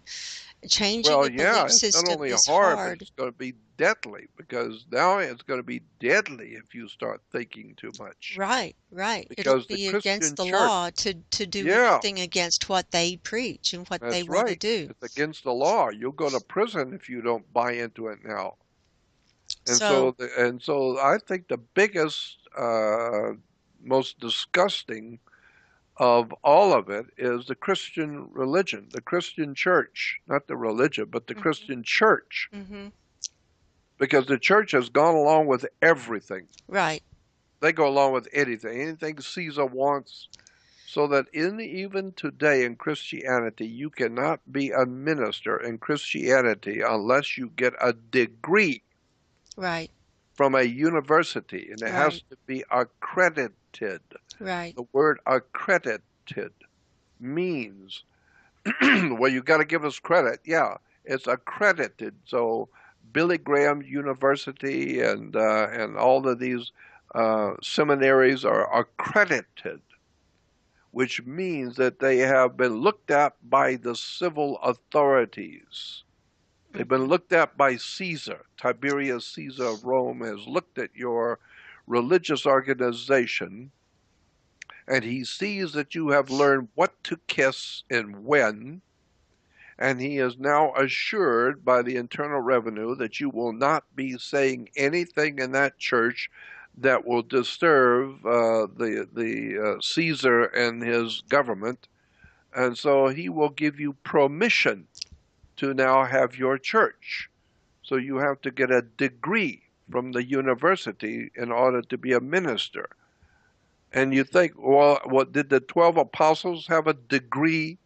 changing Well, a yeah, belief it's not system only is hard, but hard. it's going to be deadly because now it's going to be deadly if you start thinking too much. Right, right. It'll Because the be against Christian the church, law to do yeah, anything against what they preach and what they that's want to right. do. It's against the law. You'll go to prison if you don't buy into it now. So, And so I think the biggest, most disgusting of all of it is the Christian religion, the Christian church, not the religion, but the hmm Christian church, hmm because the church has gone along with everything. right, They go along with anything Caesar wants, so that even today in Christianity, you cannot be a minister in Christianity unless you get a degree right, from a university, and it has right, to be accredited. right. The word accredited means, well, you got to give us credit. Yeah, it's accredited. So Billy Graham University and all of these seminaries are accredited, which means that they have been looked at by the civil authorities. They've been hmm looked at by Caesar. Tiberius Caesar of Rome has looked at your religious organization, and he sees that you have learned what to kiss and when, and he is now assured by the Internal Revenue that you will not be saying anything in that church that will disturb the Caesar and his government, and so he will give you permission to now have your church. So you have to get a degree from the university in order to be a minister. And you think, well, what did the 12 apostles have a degree?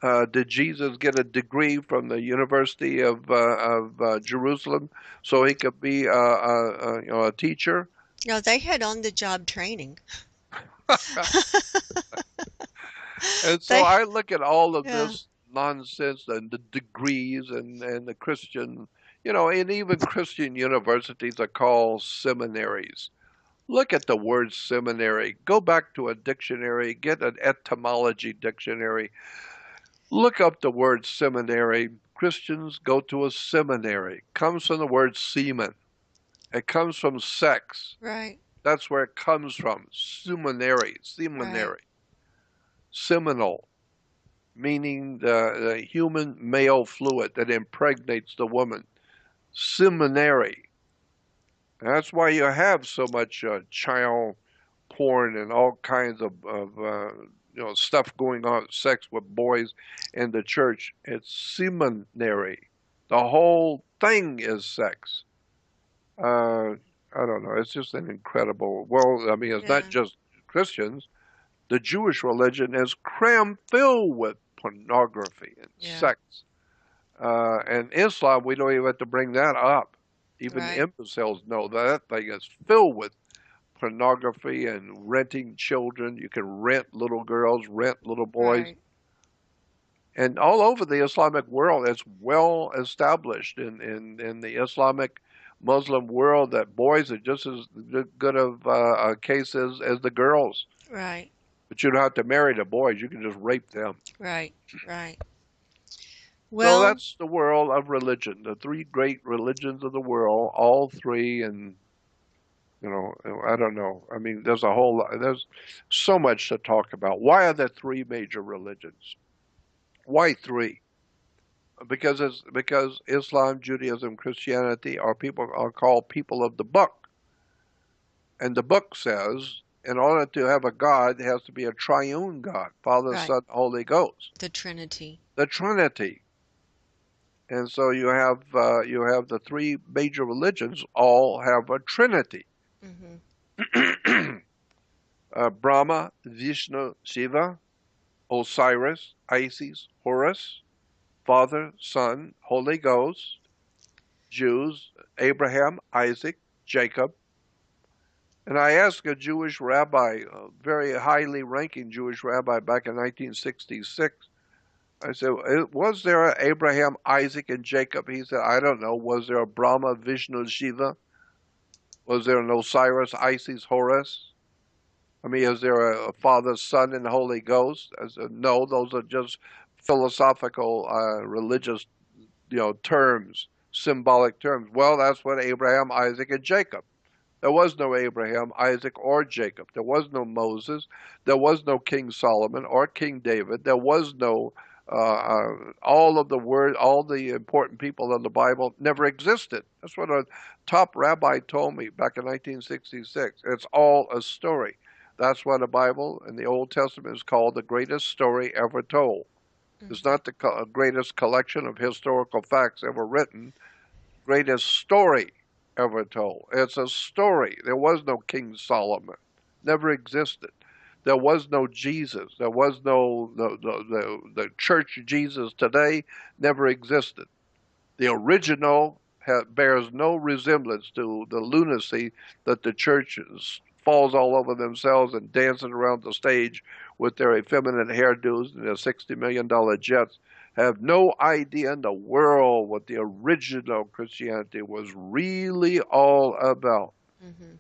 Did Jesus get a degree from the University of Jerusalem so he could be a teacher? No, they had on the job training. And so They, I look at all of yeah, this nonsense and the degrees and the Christian, and even Christian universities are called seminaries. Look at the word seminary. Go back to a dictionary, get an etymology dictionary. Look up the word seminary. Christians go to a seminary. It comes from the word semen. It comes from sex. Right. That's where it comes from. Seminary, Right. seminary, seminal, meaning the human male fluid that impregnates the woman. Seminary. That's why you have so much child porn and all kinds of stuff going on, sex with boys in the church. It's seminary. The whole thing is sex. Uh, I don't know. It's just an incredible. Well, I mean, it's not Yeah. just Christians. The Jewish religion is crammed filled with pornography and Yeah. sex. And Islam, we don't even have to bring that up. Even Right. imbeciles know that thing is filled with pornography and renting children. You can rent little girls, rent little boys. Right. And all over the Islamic world, it's well established in the Islamic Muslim world that boys are just as good of cases as the girls. Right. But you don't have to marry the boys. You can just rape them. Right. Right. So Well, that's the world of religion, the three great religions of the world, all three, and I don't know. I mean, there's so much to talk about. Why are there three major religions? Why three? Because Islam, Judaism, Christianity are called people of the book, and the book says in order to have a God, it has to be a triune God, Father, right. Son, Holy Ghost, The Trinity. the Trinity. And so you have the three major religions all have a Trinity. Hmm. Brahma, Vishnu, Shiva, Osiris, Isis, Horus, Father, Son, Holy Ghost, Jews, Abraham, Isaac, Jacob. And I asked a Jewish rabbi, a very highly ranking Jewish rabbi back in 1966, I said, was there an Abraham, Isaac, and Jacob? He said, I don't know. Was there a Brahma, Vishnu, Shiva? Was there an Osiris, Isis, Horus? I mean, is there a Father, Son, and Holy Ghost? I said, no, those are just philosophical, religious, terms, symbolic terms. Well, that's what Abraham, Isaac, and Jacob. There was no Abraham, Isaac, or Jacob. There was no Moses. There was no King Solomon or King David. There was no all the important people in the Bible never existed. That's what a top rabbi told me back in 1966. It's all a story. That's why the Bible in the Old Testament is called the greatest story ever told. It's Hmm. not the greatest collection of historical facts ever written, greatest story ever told. It's a story. There was no King Solomon. Never existed. There was no Jesus. There was no the church Jesus today never existed. The original bears no resemblance to the lunacy that the church falls all over themselves and dancing around the stage with their effeminate hairdos and their $60 million jets. Have no idea in the world what the original Christianity was really all about. Hmm.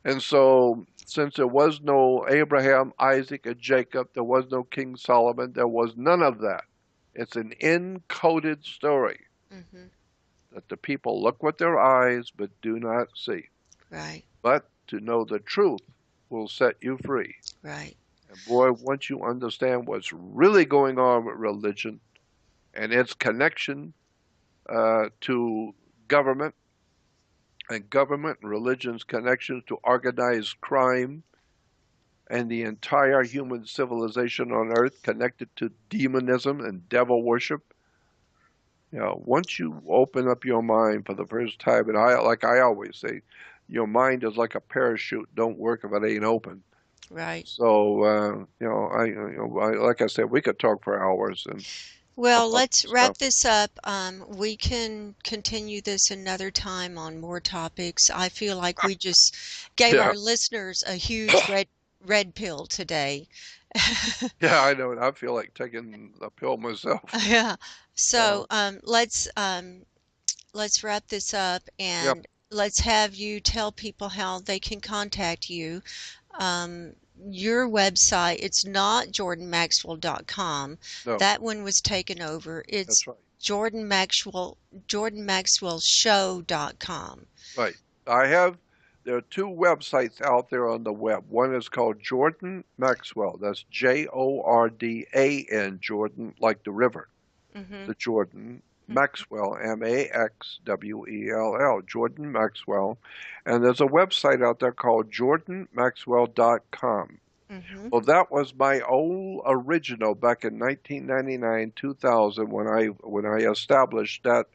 And so, since there was no Abraham, Isaac, and Jacob, there was no King Solomon, there was none of that. It's an encoded story Hmm. that the people look with their eyes but do not see. Right. But to know the truth will set you free. Right. And boy, once you understand what's really going on with religion and its connection to government and government and religion's connections to organized crime and the entire human civilization on earth connected to demonism and devil worship. Once you open up your mind for the first time, and like I always say, your mind is like a parachute. Don't work if it ain't open. Right. So, like I said, we could talk for hours and Well, about let's this stuff. wrap this up. We can continue this another time on more topics. I feel like we just gave Yeah, our listeners a huge red pill today. yeah, I know. I feel like taking a pill myself. Yeah. Uh, So let's wrap this up yep. and let's have you tell people how they can contact you. Um, your website, it's not jordanmaxwell.com. No, That one was taken over. It's that's right. Jordan Maxwell, jordanmaxwellshow.com. Right. I have, there are two websites out there on the web. One is called Jordan Maxwell. That's Jordan, Jordan, like the river, Mm-hmm. the Jordan. Mm-hmm. Maxwell, Maxwell, Jordan Maxwell. And there's a website out there called jordanmaxwell.com. Mm-hmm. Well, that was my old original back in 1999, 2000 when I established that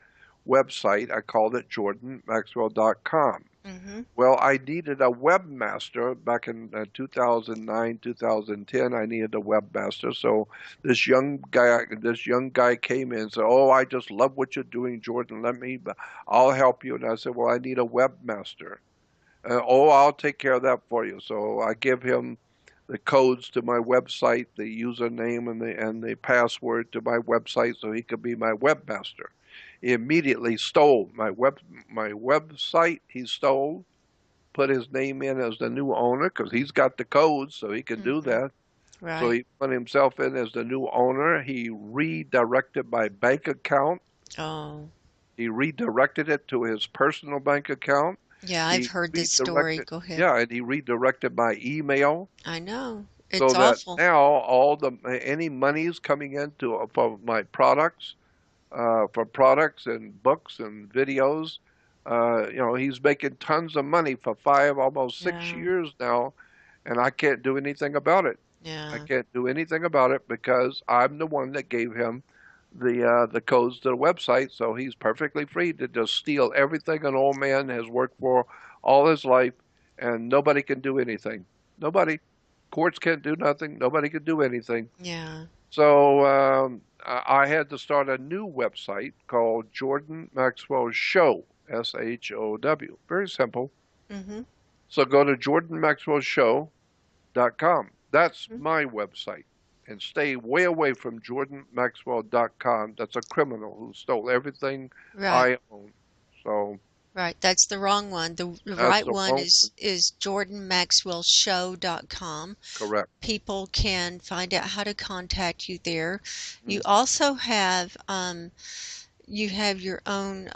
website. I called it jordanmaxwell.com. Mm-hmm. Well, I needed a webmaster back in 2009, 2010. I needed a webmaster. So this young guy came in and said, "Oh, I just love what you're doing, Jordan. I'll help you." And I said, "Well, I need a webmaster." Oh, I'll take care of that for you. So I give him the codes to my website, the username and the password to my website, so he could be my webmaster. He immediately stole my website. He stole, put his name in as the new owner because he's got the codes, so he can do Mm-hmm. that. So Right. he put himself in as the new owner. He redirected my bank account. Oh, He redirected it to his personal bank account. yeah, I've He heard this story. redirected, Go ahead. yeah, and he redirected my email I know. It's so that awful. now all the any monies coming into for my products, for products and books and videos, he's making tons of money for almost six Yeah. years now, and I can't do anything about it. I Yeah. can't do anything about it because I'm the one that gave him the codes to the website, so he's perfectly free to just steal everything an old man has worked for all his life, and nobody can do anything. Nobody. Courts can't do nothing. Nobody can do anything. Yeah. So I had to start a new website called Jordan Maxwell Show, SHOW. Very simple. Mm-hmm. So go to jordanmaxwellshow.com. That's my website. And stay way away from jordanmaxwell.com. That's a criminal who stole everything Right. I own. So Right. That's the wrong one. The that's right the one wrong is jordanmaxwellshow.com. correct. People can find out how to contact you there. You Mhm. also have you have your own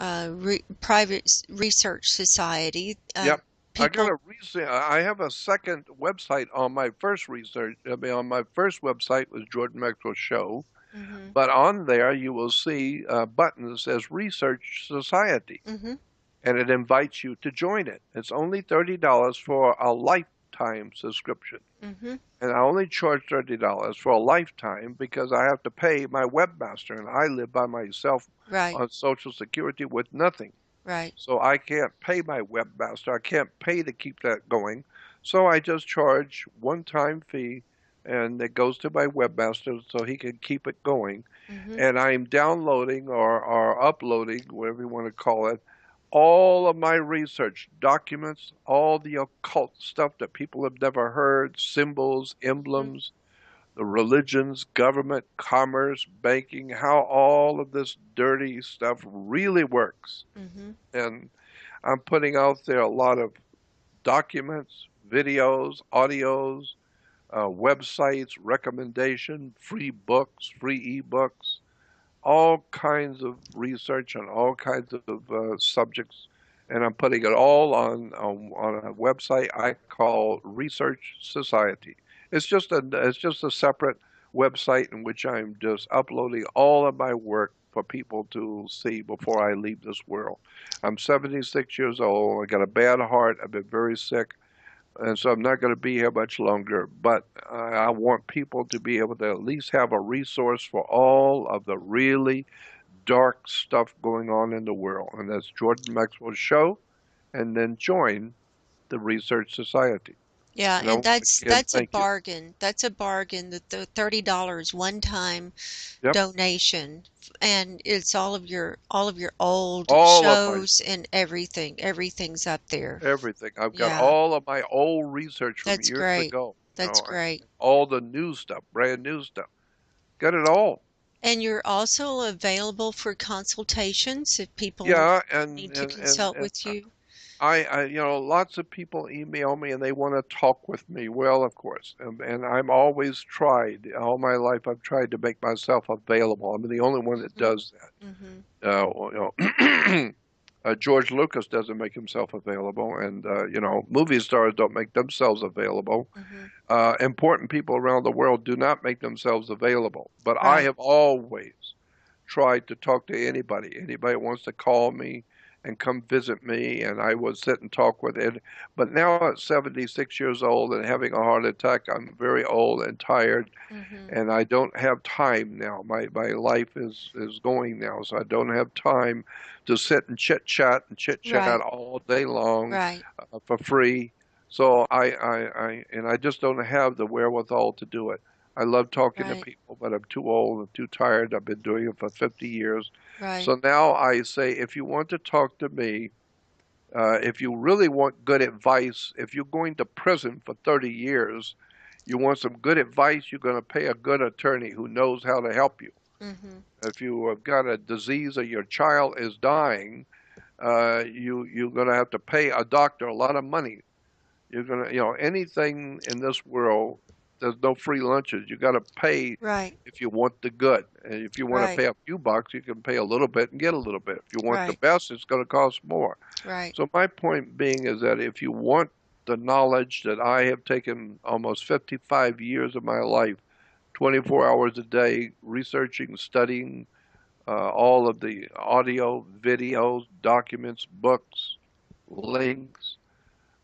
private research society. Yep. I got People. a recent. I have a second website on my first research. I mean, on my first website was Jordan Maxwell Show, Mm-hmm. but on there you will see buttons that says Research Society, Mm-hmm. and it invites you to join it. It's only $30 for a lifetime subscription, Mm-hmm. and I only charge $30 for a lifetime because I have to pay my webmaster, and I live by myself Right. on Social Security with nothing. Right. So I can't pay my webmaster. I can't pay to keep that going. So I just charge one-time fee, and it goes to my webmaster so he can keep it going. Mm-hmm. And I'm downloading or uploading, whatever you want to call it, all of my research documents, all the occult stuff that people have never heard, symbols, emblems, the religions, government, commerce, banking, how all of this dirty stuff really works. Mm-hmm. And I'm putting out there a lot of documents, videos, audios, websites, recommendation, free books, free ebooks, all kinds of research on all kinds of subjects. And I'm putting it all on a website I call Research Society. It's just a separate website in which I'm just uploading all of my work for people to see before I leave this world. I'm 76 years old. I got a bad heart. I've been very sick, and so I'm not going to be here much longer. But I want people to be able to at least have a resource for all of the really dark stuff going on in the world, and that's Jordan Maxwell Show, and then join the Research Society. Yeah, And I and want again, that's a thank you. bargain. That's a bargain. The $30 one time Yep, donation, and it's all of your old all of my shows and everything. Everything's up there. everything. I've got Yeah, all of my old research from that's years great. ago. That's great. All the new stuff, brand new stuff. Got it all. And you're also available for consultations if people Yeah, and need to and and, consult and with you. lots of people email me and they want to talk with me. Well, of course, and I'm always tried. All my life, I've tried to make myself available. I'm the only one that Mhm. does Mhm. that. George Lucas doesn't make himself available, and movie stars don't make themselves available. Mhm. Important people around the world do not make themselves available. But I Right. have always tried to talk to anybody. Anybody wants to call me and come visit me, and I would sit and talk with it. But now at 76 years old and having a heart attack, I'm very old and tired, Mhm. and I don't have time now. My life is going now, so I don't have time to sit and chit chat Right. all day long Right. for free. So I just don't have the wherewithal to do it. I love talking to Right. people, but I'm too old and too tired. I've been doing it for 50 years. Right. So now I say, if you want to talk to me, if you really want good advice, if you're going to prison for 30 years, you want some good advice, you're going to pay a good attorney who knows how to help you. Mhm. If you have got a disease or your child is dying, you're going to have to pay a doctor a lot of money. You're going to, anything in this world, there's no free lunches. You got to pay Right. if you want the good. And if you want to Right. pay a few bucks, you can pay a little bit and get a little bit. If you want the Right. best, it's going to cost more. Right. So my point being is that if you want the knowledge that I have taken almost 55 years of my life, 24 hours a day, researching, studying all of the audio, videos, documents, books, links,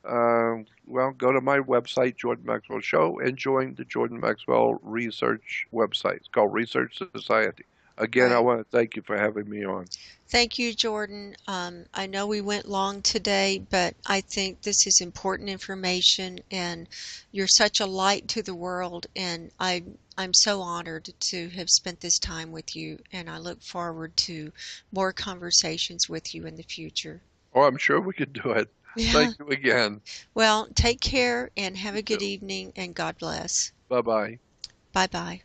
well, go to my website, Jordan Maxwell Show, and join the Jordan Maxwell Research website. It's called Research Society. Again, I Right. want to thank you for having me on. Thank you, Jordan. I know we went long today, but I think this is important information, and you're such a light to the world, and I'm so honored to have spent this time with you, and I look forward to more conversations with you in the future. Oh, I'm sure we could do it. Yeah. Thank you again. Well, take care and have You a good too. evening, and God bless. Bye bye. Bye bye.